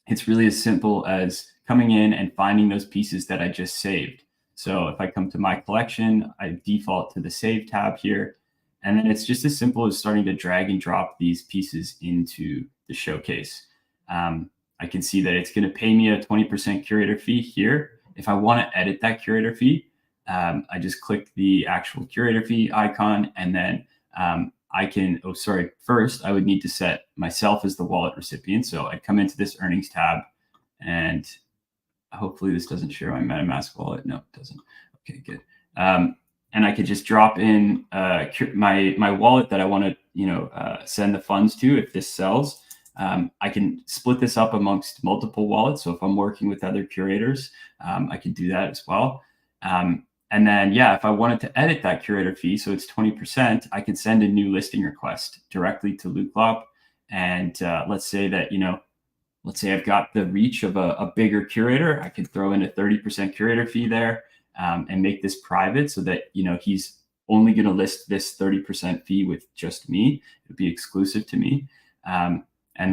it's really as simple as coming in and finding those pieces that I just saved. So if I come to my collection, I default to the save tab here. And then it's just as simple as starting to drag and drop these pieces into the showcase. I can see that it's going to pay me a 20% curator fee here. If I want to edit that curator fee, I just click the actual curator fee icon, and then I can, first I would need to set myself as the wallet recipient. So I come into this earnings tab, and hopefully this doesn't share my MetaMask wallet. No, it doesn't. Okay, good. and I could just drop in my wallet that I want to send the funds to if this sells. I can split this up amongst multiple wallets. So if I'm working with other curators, I can do that as well. And then, yeah, if I wanted to edit that curator fee, so it's 20%, I can send a new listing request directly to Looklop. And let's say that, let's say I've got the reach of a bigger curator. I could throw in a 30% curator fee there and make this private so that, he's only going to list this 30% fee with just me. It would be exclusive to me. And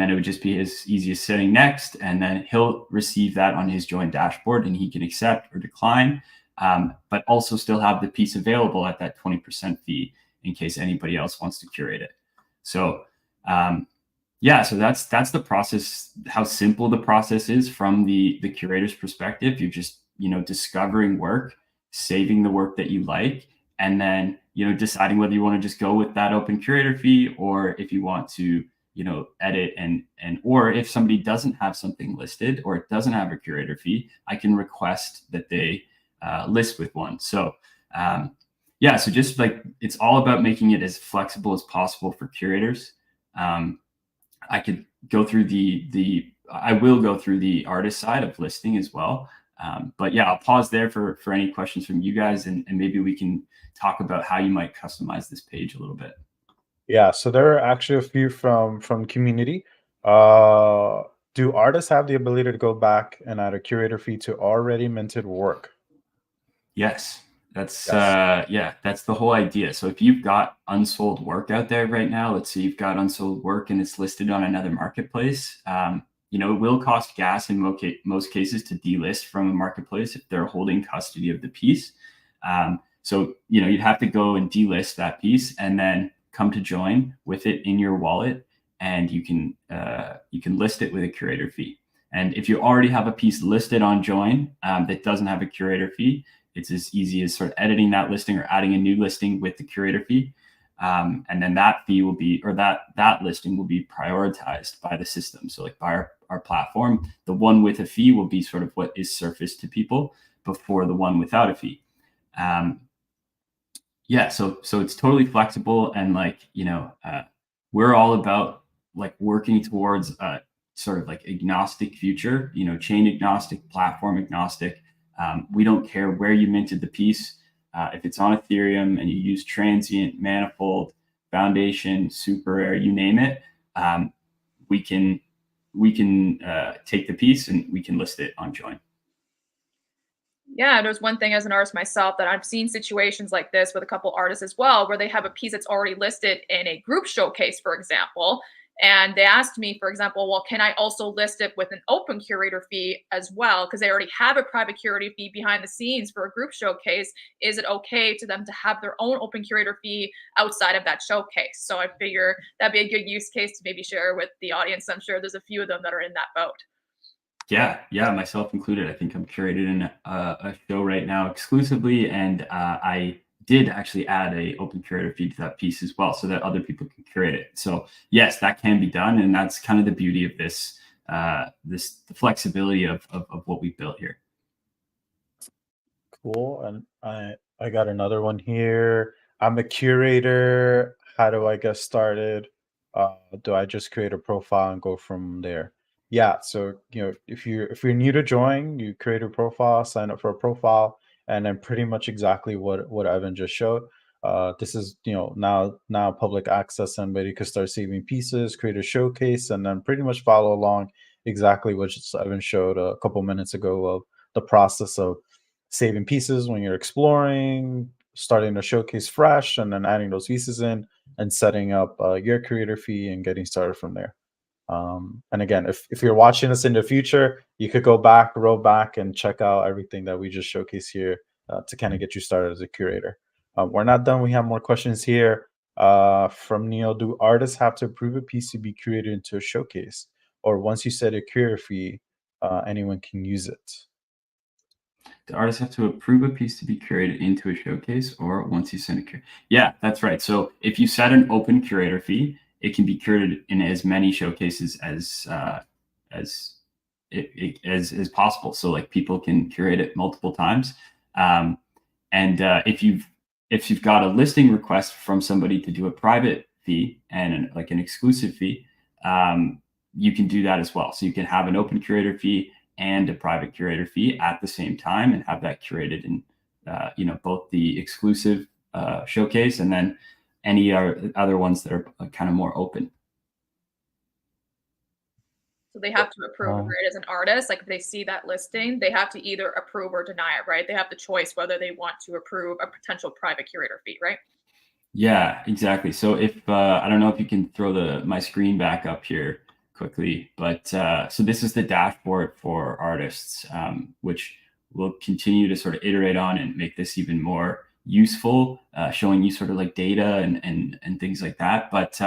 then it would just be as easy as sitting next. And then he'll receive that on his Joyn dashboard and he can accept or decline. But also still have the piece available at that 20% fee in case anybody else wants to curate it. So yeah, so that's the process, how simple the process is from the curator's perspective. You're just, discovering work, saving the work that you like, and then, deciding whether you want to just go with that open curator fee or if you want to, edit and or if somebody doesn't have something listed or it doesn't have a curator fee, I can request that they list with one. So yeah, so just like it's all about making it as flexible as possible for curators. I could go through I will go through the artist side of listing as well. But yeah, I'll pause there for any questions from you guys, and maybe we can talk about how you might customize this page a little bit. Yeah, so there are actually a few from community. Do artists have the ability to go back and add a curator fee to already minted work? Yes, that's that's the whole idea. So if you've got unsold work out there right now, let's say you've got unsold work and it's listed on another marketplace, it will cost gas in most cases to delist from a marketplace if they're holding custody of the piece. So you'd have to go and delist that piece and then come to Joyn with it in your wallet, and you can list it with a curator fee. And if you already have a piece listed on Joyn that doesn't have a curator fee, it's as easy as sort of editing that listing or adding a new listing with the curator fee. And then that fee will be, or that listing will be prioritized by the system. So like by our platform, the one with a fee will be sort of what is surfaced to people before the one without a fee. Yeah, so it's totally flexible, and we're all about like working towards a sort of like agnostic future, chain agnostic, platform agnostic. We don't care where you minted the piece. If it's on Ethereum and you use transient, manifold, foundation, super rare, you name it, we can take the piece and we can list it on Joyn. Yeah, there's one thing as an artist myself that I've seen situations like this with a couple artists as well, where they have a piece that's already listed in a group showcase, for example. And they asked me, for example, well, can I also list it with an open curator fee as well? Because they already have a private curator fee behind the scenes for a group showcase. Is it okay to them to have their own open curator fee outside of that showcase? So I figure that'd be a good use case to maybe share with the audience. I'm sure there's a few of them that are in that boat. Yeah, myself included. I think I'm curated in a show right now exclusively, and I did actually add a open curator fee to that piece as well so that other people can curate it. So yes, that can be done, and that's kind of the beauty of this, the flexibility of what we built here. Cool. And I got another one here. I'm a curator. How do I get started? Do I just create a profile and go from there? Yeah. So if you're new to Joyn, you create a profile, sign up for a profile, and then pretty much exactly what Evan just showed. This is now public access. Somebody could start saving pieces, create a showcase, and then pretty much follow along exactly what Evan showed a couple minutes ago of the process of saving pieces when you're exploring, starting to showcase fresh, and then adding those pieces in and setting up your creator fee and getting started from there. And again, if you're watching this in the future, you could roll back and check out everything that we just showcased here to kind of get you started as a curator. We're not done. We have more questions here from Neil. Do artists have to approve a piece to be created into a showcase, or once you set a curator fee, anyone can use it? The artists have to approve a piece to be curated into a showcase, or once you send a curator. Yeah, that's right. So if you set an open curator fee, it can be curated in as many showcases as possible. So like people can curate it multiple times. And if if you've got a listing request from somebody to do a private fee and like an exclusive fee, you can do that as well. So you can have an open curator fee and a private curator fee at the same time and have that curated in, both the exclusive showcase and then any other ones that are kind of more open. So they have to approve, right? As an artist, like if they see that listing, they have to either approve or deny it, right? They have the choice whether they want to approve a potential private curator fee, right? Yeah, exactly. So if I don't know if you can throw my screen back up here quickly, but so this is the dashboard for artists, which we'll continue to sort of iterate on and make this even more useful, showing you sort of like data and things like that. But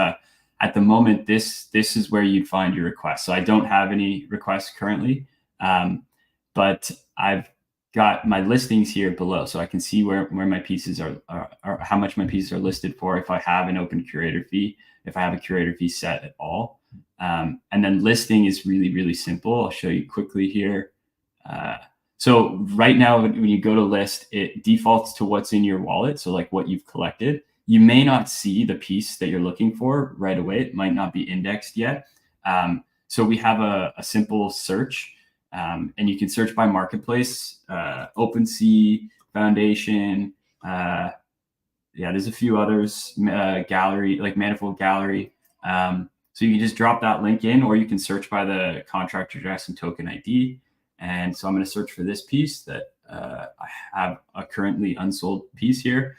at the moment, this is where you'd find your requests. So I don't have any requests currently, but I've got my listings here below, so I can see where my pieces are how much my pieces are listed for, if I have an open curator fee, if I have a curator fee set at all. And then listing is really, really simple. I'll show you quickly here. So right now, when you go to list, it defaults to what's in your wallet, so like what you've collected. You may not see the piece that you're looking for right away. It might not be indexed yet. So we have a simple search, and you can search by marketplace, OpenSea, Foundation. Yeah, there's a few others, gallery, like Manifold Gallery. So you can just drop that link in, or you can search by the contract address and token ID. And so I'm going to search for this piece that I have a currently unsold piece here.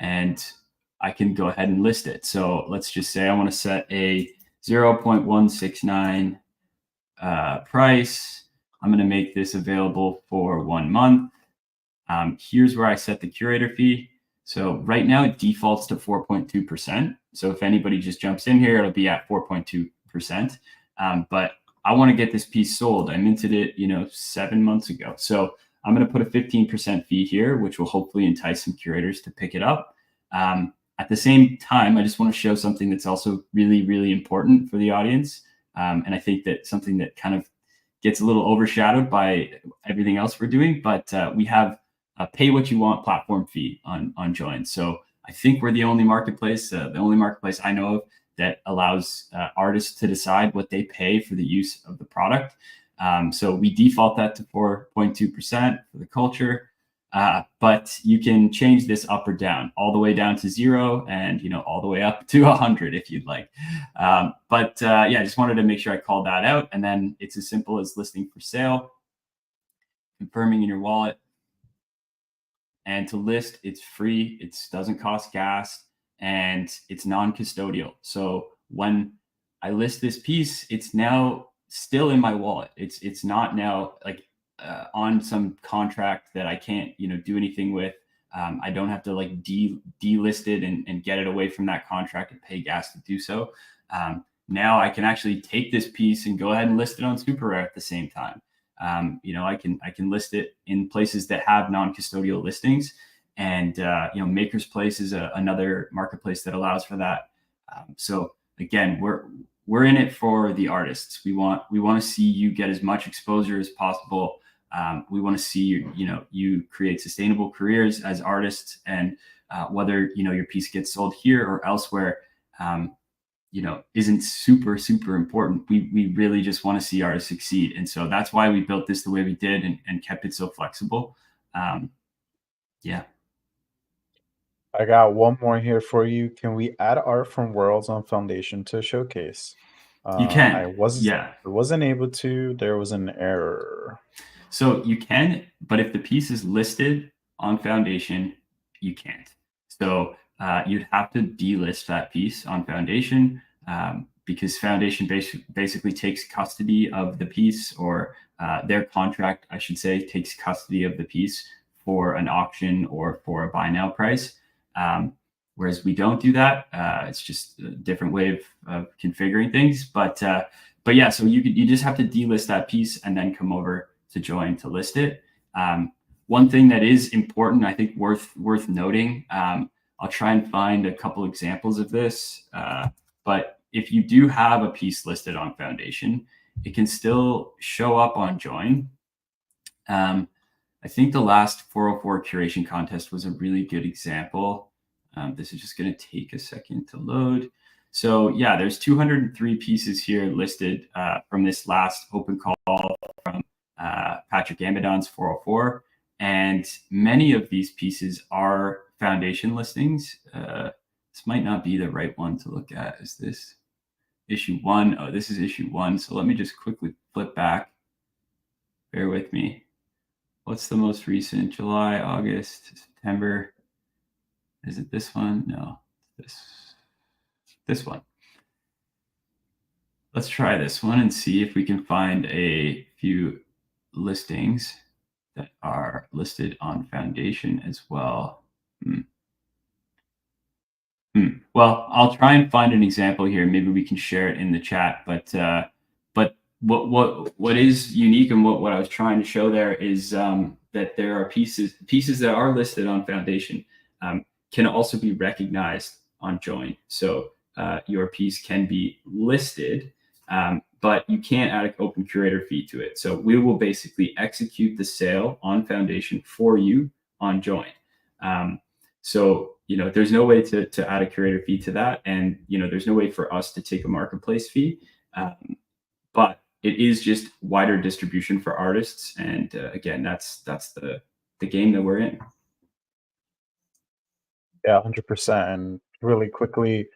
And I can go ahead and list it. So let's just say I want to set a 0.169 price. I'm going to make this available for 1 month. Here's where I set the curator fee. So right now it defaults to 4.2%. So if anybody just jumps in here, it'll be at 4.2%. But I want to get this piece sold. I minted it, 7 months ago. So I'm going to put a 15% fee here, which will hopefully entice some curators to pick it up. At the same time, I just want to show something that's also really, really important for the audience. And I think that something that kind of gets a little overshadowed by everything else we're doing, but we have a pay what you want platform fee on Joyn. So I think we're the only marketplace I know of that allows artists to decide what they pay for the use of the product. So we default that to 4.2% for the culture, but you can change this up or down, all the way down to 0 and all the way up to 100 if you'd like. Yeah, I just wanted to make sure I called that out. And then it's as simple as listing for sale, confirming in your wallet. And to list, it's free. It doesn't cost gas, and it's non-custodial. So when I list this piece, it's now still in my wallet. It's not now like on some contract that I can't do anything with. I don't have to like delist it and get it away from that contract and pay gas to do so. Now I can actually take this piece and go ahead and list it on Super Rare at the same time. I can list it in places that have non-custodial listings, and Maker's Place is another marketplace that allows for that. So again, we're in it for the artists. We want to see you get as much exposure as possible. We want to see you create sustainable careers as artists, and whether your piece gets sold here or elsewhere, isn't super important. We really just want to see artists succeed. And so that's why we built this the way we did and kept it so flexible. Yeah. I got one more here for you. Can we add art from Worlds on Foundation to showcase? You can. I wasn't able to. There was an error. So you can, but if the piece is listed on Foundation, you can't. So you'd have to delist that piece on Foundation, because Foundation basically takes custody of the piece, or their contract, I should say, takes custody of the piece for an auction or for a buy now price. Whereas we don't do that. It's just a different way of configuring things. But yeah, so you just have to delist that piece and then come over to Joyn to list it. One thing that is important, I think worth noting, I'll try and find a couple examples of this. But if you do have a piece listed on Foundation, it can still show up on Joyn. I think the last 404 curation contest was a really good example. This is just going to take a second to load. So yeah, there's 203 pieces here listed from this last open call from Patrick Amidon's 404. And many of these pieces are foundation listings. This might not be the right one to look at. Is this issue 1? Oh, this is issue 1. So let me just quickly flip back. Bear with me. What's the most recent? July, August, September. Is it this one? No, this one. Let's try this one and see if we can find a few listings that are listed on Foundation as well. Well, I'll try and find an example here. Maybe we can share it in the chat. But what is unique and what I was trying to show there is that there are pieces that are listed on Foundation can also be recognized on Joyn. So your piece can be listed, but you can't add an open curator fee to it. So we will basically execute the sale on Foundation for you on Joyn. So, there's no way to add a curator fee to that. And, there's no way for us to take a marketplace fee. But it is just wider distribution for artists. And again, that's the game that we're in. Yeah, 100%. And really quickly,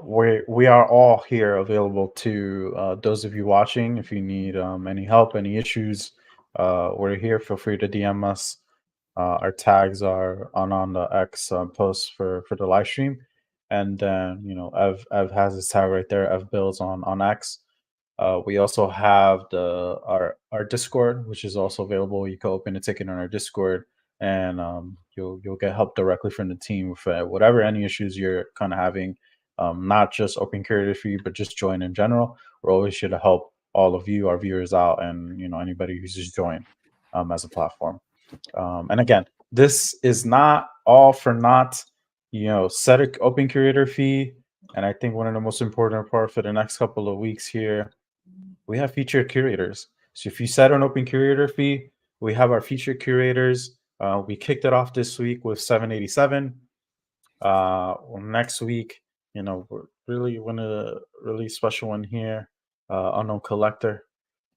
we are all here available to those of you watching. If you need any help, any issues, we're here. Feel free to DM us. Our tags are on the X post for the live stream, and then Ev has his tag right there. Ev builds on X. We also have our Discord, which is also available. You can open a ticket on our Discord, and you'll get help directly from the team for whatever any issues you're kind of having. Not just open curator fee, but just Joyn in general. We're always here to help all of you, our viewers out, and anybody who uses Joyn as a platform. And again, this is not all for naught. Set an open curator fee, and I think one of the most important part for the next couple of weeks here, we have featured curators. So if you set an open curator fee, we have our featured curators. We kicked it off this week with 787. Next week, we're really one of the really special one here, Unknown Collector.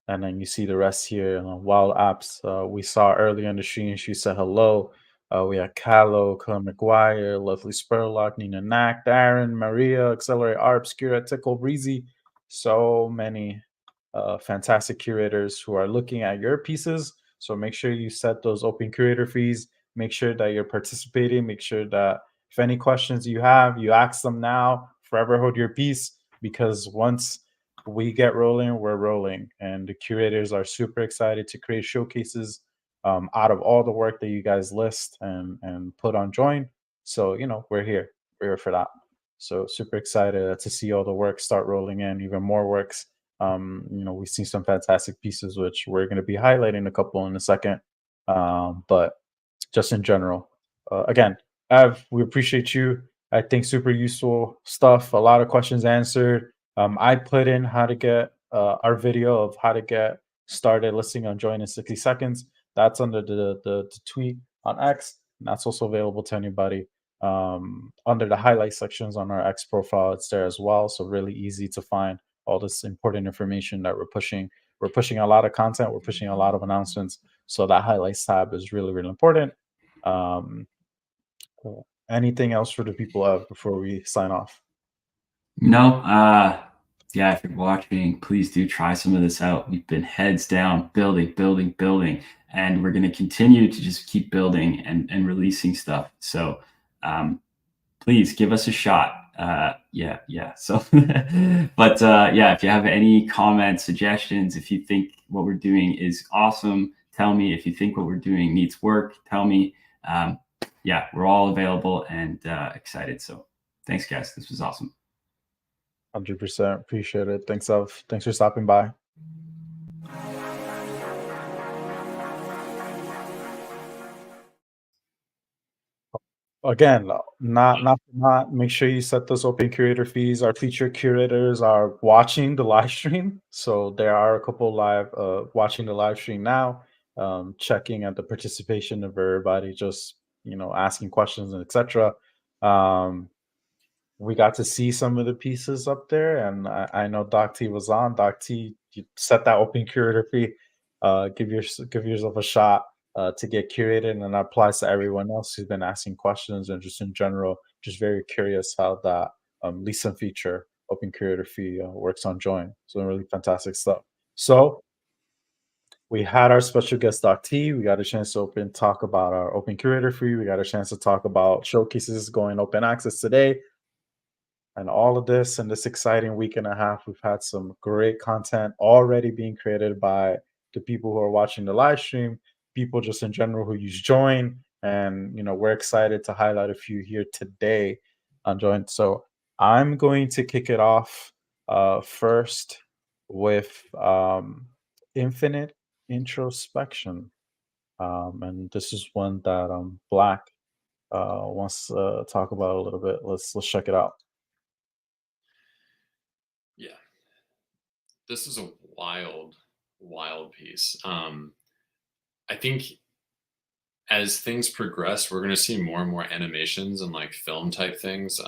And then you see the rest here. Wild Apps, we saw earlier in the stream. She said hello. We had Callow, Colin McGuire, Lovely Spurlock, Nina Knack, Darren, Maria, Accelerate Art, Obscura, Tickle, Breezy. So many fantastic curators who are looking at your pieces. So make sure you set those open curator fees. Make sure that you're participating. Make sure that if any questions you have, you ask them now. Forever hold your peace, because once we get rolling, we're rolling. And the curators are super excited to create showcases out of all the work that you guys list and put on Joyn. So, we're here. We're here for that. So super excited to see all the work start rolling in, even more works. We've seen some fantastic pieces, which we're going to be highlighting a couple in a second. But just in general, again, Ev, we appreciate you. I think super useful stuff. A lot of questions answered. I put in how to get our video of how to get started listing on Joyn in 60 seconds. That's under the tweet on X, and that's also available to anybody. Under the highlight sections on our X profile, it's there as well. So really easy to find all this important information that we're pushing. We're pushing a lot of content. We're pushing a lot of announcements. So that highlights tab is really, really important. Anything else for the people before we sign off? No. Yeah, if you're watching, please do try some of this out. We've been heads down, building, and we're going to continue to just keep building and releasing stuff. So please give us a shot. Yeah. So, but yeah, if you have any comments, suggestions, if you think what we're doing is awesome, tell me. If you think what we're doing needs work, tell me. Yeah, we're all available and excited. So thanks, guys. This was awesome. 100%. Appreciate it. Thanks, Ev. Thanks for stopping by. Again, not make sure you set those open curator fees. Our featured curators are watching the live stream. So there are a couple live watching the live stream now. checking at the participation of everybody, just asking questions and etc. Um, we got to see some of the pieces up there, and I know Doc T was on. Doc T, you set that open curator fee. Give yourself a shot to get curated, and that applies to everyone else who's been asking questions and just in general, just very curious how that Lisa feature open curator fee works on Joyn. So really fantastic stuff. So we had our special guest Doc T. We got a chance to talk about our open curator fee. We got a chance to talk about showcases going open access today. And all of this in this exciting week and a half, we've had some great content already being created by the people who are watching the live stream, people just in general who use Joyn. And we're excited to highlight a few here today on Joyn. So I'm going to kick it off first with infinite introspection. And this is one that Black wants to talk about a little bit. Let's check it out. Yeah, this is a wild, wild piece. I think as things progress, we're going to see more and more animations and like film type things,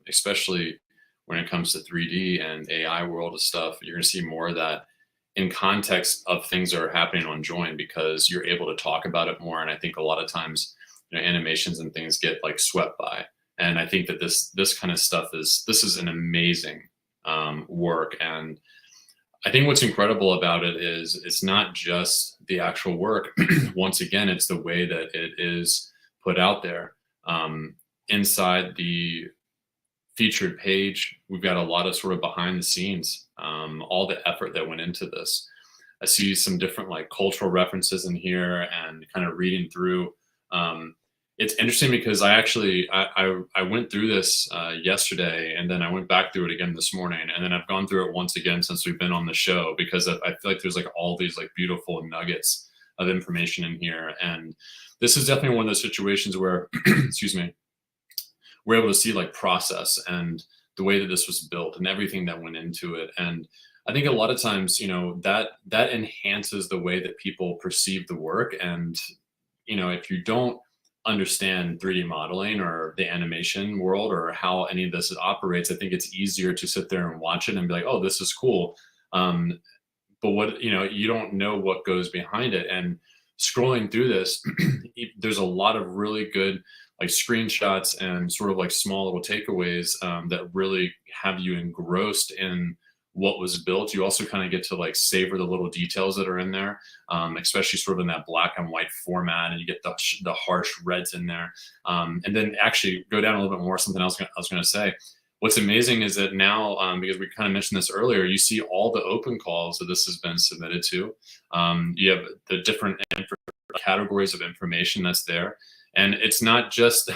especially when it comes to 3D and AI world of stuff. You're going to see more of that in context of things that are happening on Joyn, because you're able to talk about it more. And I think a lot of times, animations and things get like swept by. And I think that this kind of stuff is an amazing work. And I think what's incredible about it is it's not just the actual work. Once again, it's the way that it is put out there. Inside the featured page, we've got a lot of sort of behind the scenes, all the effort that went into this. I see some different like cultural references in here, and kind of reading through. It's interesting because I went through this yesterday, and then I went back through it again this morning, and then I've gone through it once again since we've been on the show, because I feel like there's like all these like beautiful nuggets of information in here. And this is definitely one of those situations where excuse me, we're able to see like process and the way that this was built and everything that went into it. And I think a lot of times, that enhances the way that people perceive the work. And if you don't understand 3D modeling or the animation world or how any of this operates, I think it's easier to sit there and watch it and be like, oh, this is cool. But what, you don't know what goes behind it. And scrolling through this, there's a lot of really good like screenshots and sort of like small little takeaways that really have you engrossed in what was built. You also kind of get to like savor the little details that are in there, especially sort of in that black and white format, and you get the harsh reds in there. And then actually go down a little bit more, something else I was going to say. What's amazing is that now, because we kind of mentioned this earlier, you see all the open calls that this has been submitted to. You have the different categories of information that's there. And it's not just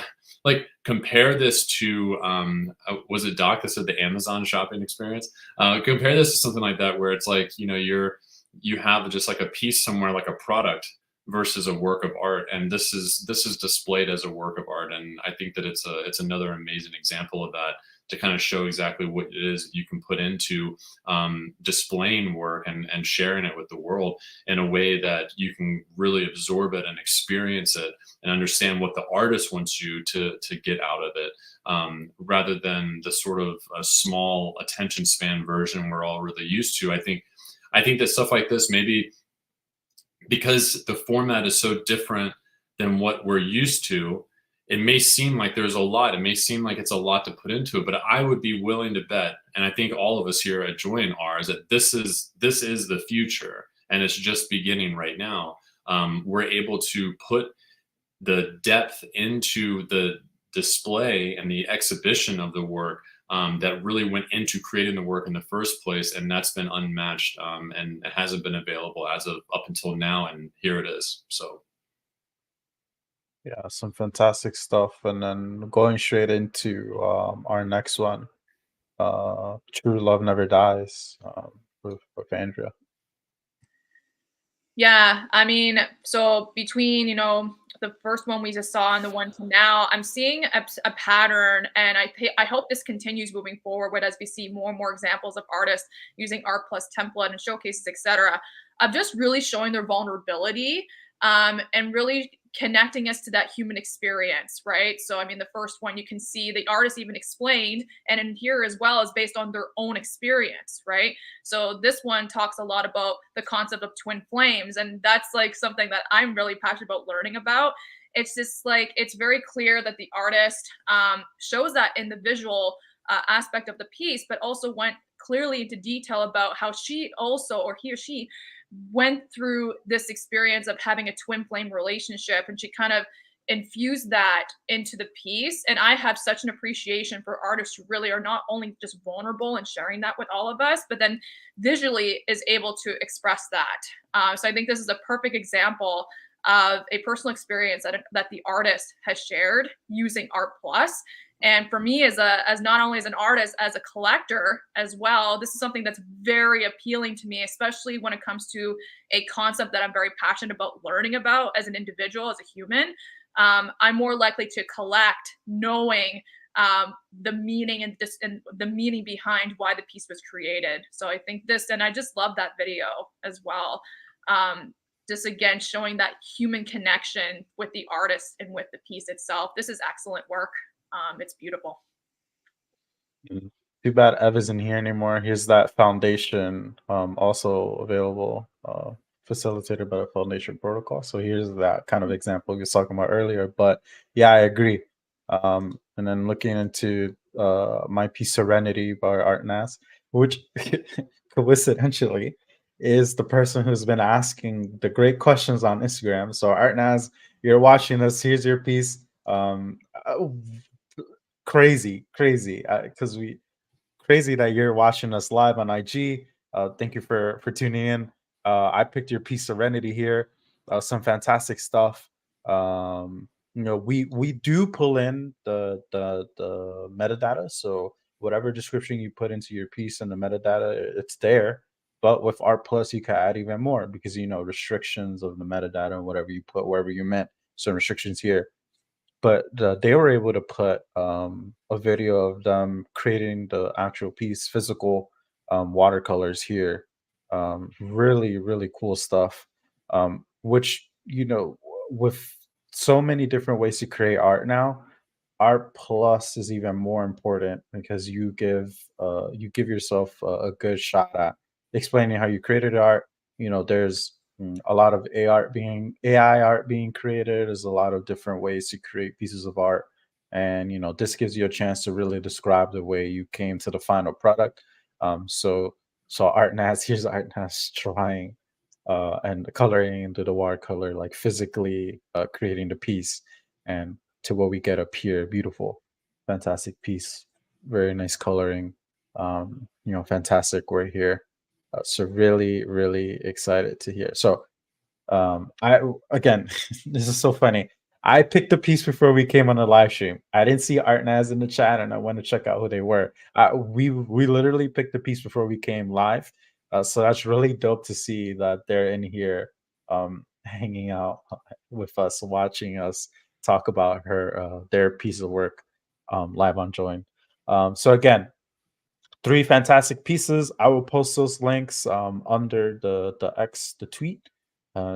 like, compare this to, was it Doc that said the Amazon shopping experience? Compare this to something like that, where it's like, you have just like a piece somewhere, like a product versus a work of art. And this is displayed as a work of art. And I think that it's another amazing example of that, to kind of show exactly what it is you can put into displaying work and sharing it with the world in a way that you can really absorb it and experience it and understand what the artist wants you to get out of it, rather than the sort of a small attention span version we're all really used to. I think that stuff like this, maybe because the format is so different than what we're used to, it may seem like there's a lot. It may seem like it's a lot to put into it, but I would be willing to bet, and I think all of us here at Joyn are, is that this is the future, and it's just beginning right now. We're able to put the depth into the display and the exhibition of the work that really went into creating the work in the first place, and that's been unmatched, and it hasn't been available as of up until now, and here it is. So. Yeah, some fantastic stuff. And then going straight into our next one, True Love Never Dies, with Andrea. Yeah, I mean, so between, the first one we just saw and the one to now, I'm seeing a pattern, and I hope this continues moving forward as we see more and more examples of artists using Art Plus template and showcases, etc. of just really showing their vulnerability, and really connecting us to that human experience, right? So, I mean, the first one you can see the artist even explained, and in here as well, is based on their own experience, right? So, this one talks a lot about the concept of twin flames, and that's like something that I'm really passionate about learning about. It's just like it's very clear that the artist shows that in the visual aspect of the piece, but also went clearly into detail about how she also, or he or she, went through this experience of having a twin flame relationship, and she kind of infused that into the piece. And I have such an appreciation for artists who really are not only just vulnerable and sharing that with all of us, but then visually is able to express that. So I think this is a perfect example of a personal experience that the artist has shared using Art Plus. And for me, as not only as an artist, as a collector as well, this is something that's very appealing to me, especially when it comes to a concept that I'm very passionate about learning about as an individual, as a human. I'm more likely to collect knowing the meaning and the meaning behind why the piece was created. So I think this, and I just love that video as well. Just again showing that human connection with the artist and with the piece itself. This is excellent work. It's beautiful. Too bad Ev isn't here anymore. Here's that foundation, also available, facilitated by the Foundation Protocol. So here's that kind of example you were talking about earlier. But yeah, I agree. And then looking into my piece Serenity by Art Nas, which coincidentally is the person who's been asking the great questions on Instagram. So Art Nas, you're watching this. Here's your piece. Crazy, because crazy that you're watching us live on IG. Thank you for tuning in. I picked your piece Serenity here. Some fantastic stuff. We do pull in the metadata, so whatever description you put into your piece and the metadata, it's there. But with Art Plus, you can add even more because restrictions of the metadata and whatever you put wherever you meant. Some restrictions here. But they were able to put a video of them creating the actual piece, physical watercolors here. Really, really cool stuff. Which with so many different ways to create art now, Art Plus is even more important because you give yourself a good shot at explaining how you created art. There's a lot of AI art being created. There's a lot of different ways to create pieces of art, and this gives you a chance to really describe the way you came to the final product. So Art Nas, here's Art Nas trying and coloring into the watercolor, like physically creating the piece, and to what we get up here. Beautiful, fantastic piece, very nice coloring. Fantastic work here. So really, really excited to hear. So I again, this is so funny. I picked the piece before we came on the live stream. I didn't see Art Naz in the chat, and I went to check out who they were. We literally picked the piece before we came live, so that's really dope to see that they're in here, hanging out with us, watching us talk about their piece of work, live on Joyn. So again, 3 fantastic pieces. I will post those links under the tweet,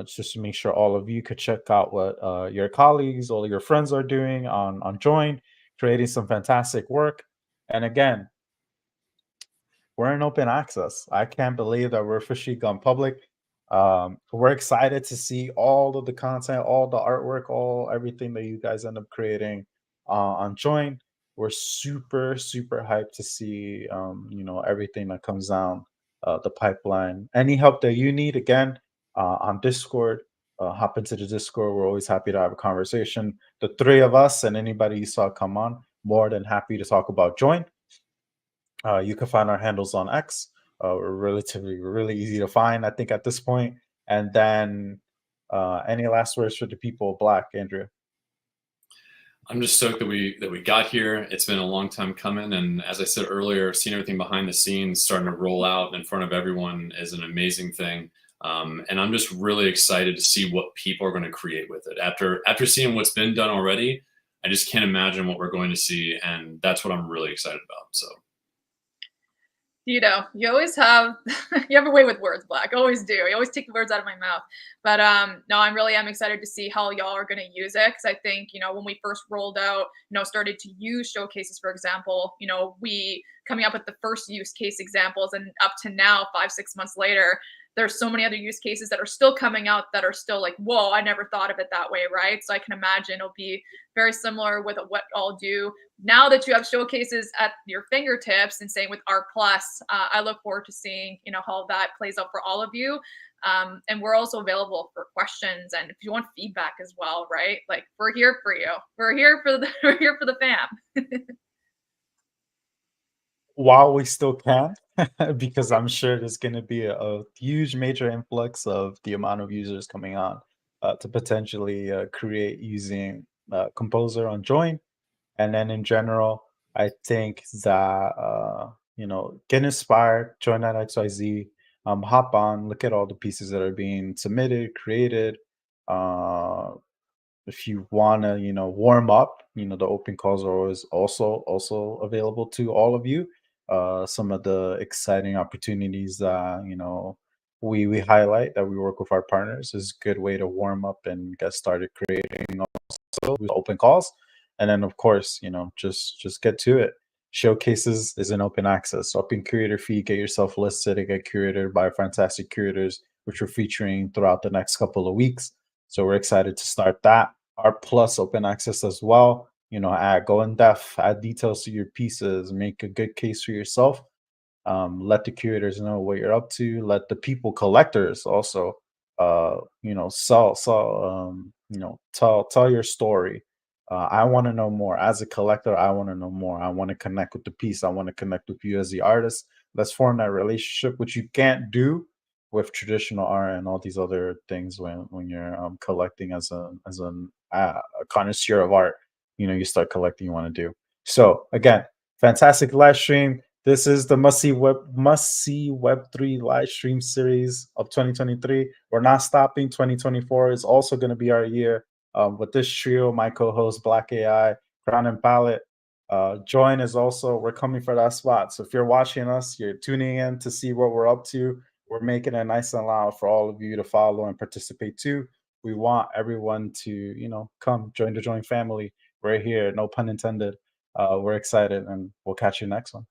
just to make sure all of you could check out what your colleagues, all your friends are doing on Joyn, creating some fantastic work. And again, we're in open access. I can't believe that we're officially gone public. We're excited to see all of the content, all the artwork, everything that you guys end up creating on Joyn. We're super, super hyped to see, everything that comes down the pipeline. Any help that you need, again, on Discord, hop into the Discord. We're always happy to have a conversation. The 3 of us and anybody you saw come on, more than happy to talk about Joyn. You can find our handles on X. We're really easy to find, I think, at this point. And then, any last words for the people of Black, Andrea? I'm just stoked that we got here. It's been a long time coming, and as I said earlier, seeing everything behind the scenes starting to roll out in front of everyone is an amazing thing. And I'm just really excited to see what people are going to create with it. After seeing what's been done already, I just can't imagine what we're going to see, and that's what I'm really excited about. So. You know, you always have you have a way with words, Black. Always do. You always take the words out of my mouth. But no, I'm excited to see how y'all are going to use it because I think when we first rolled out, started to use showcases, for example, we coming up with the first use case examples, and up to now, 5-6 months later, there's so many other use cases that are still coming out that are still like, whoa, I never thought of it that way, right? So I can imagine it'll be very similar with what I'll do now that you have showcases at your fingertips, and same with Art Plus. I look forward to seeing how that plays out for all of you. And we're also available for questions and if you want feedback as well, right? Like we're here for you. We're here for the we're here for the fam. While we still can, because I'm sure there's going to be a huge major influx of the amount of users coming on to potentially create using Composer on Joyn. And then in general, I think that get inspired, join at XYZ, hop on, look at all the pieces that are being submitted, created. Uh, if you want to warm up, the open calls are always also available to all of you. Some of the exciting opportunities that we highlight that we work with our partners is a good way to warm up and get started creating also with open calls. And then of course just get to it. Showcases is an open access open curator fee. Get yourself listed and get curated by fantastic curators, which we're featuring throughout the next couple of weeks. So we're excited to start that. Art Plus open access as well. Go in depth, add details to your pieces, make a good case for yourself. Let the curators know what you're up to. Let the people collectors also, tell your story. I want to know more as a collector. I want to know more. I want to connect with the piece. I want to connect with you as the artist. Let's form that relationship, which you can't do with traditional art and all these other things when you're collecting a connoisseur of art. You start collecting, you want to do. So again, fantastic live stream. This is the must see Web3 live stream series of 2023. We're not stopping. 2024 is also going to be our year. With this trio, my co-host Black AI, Crown and Palette. Joyn is also, we're coming for that spot. So if you're watching us, you're tuning in to see what we're up to. We're making it nice and loud for all of you to follow and participate too. We want everyone to, come join the Joyn family. We're here, no pun intended. We're excited, and we'll catch you next one.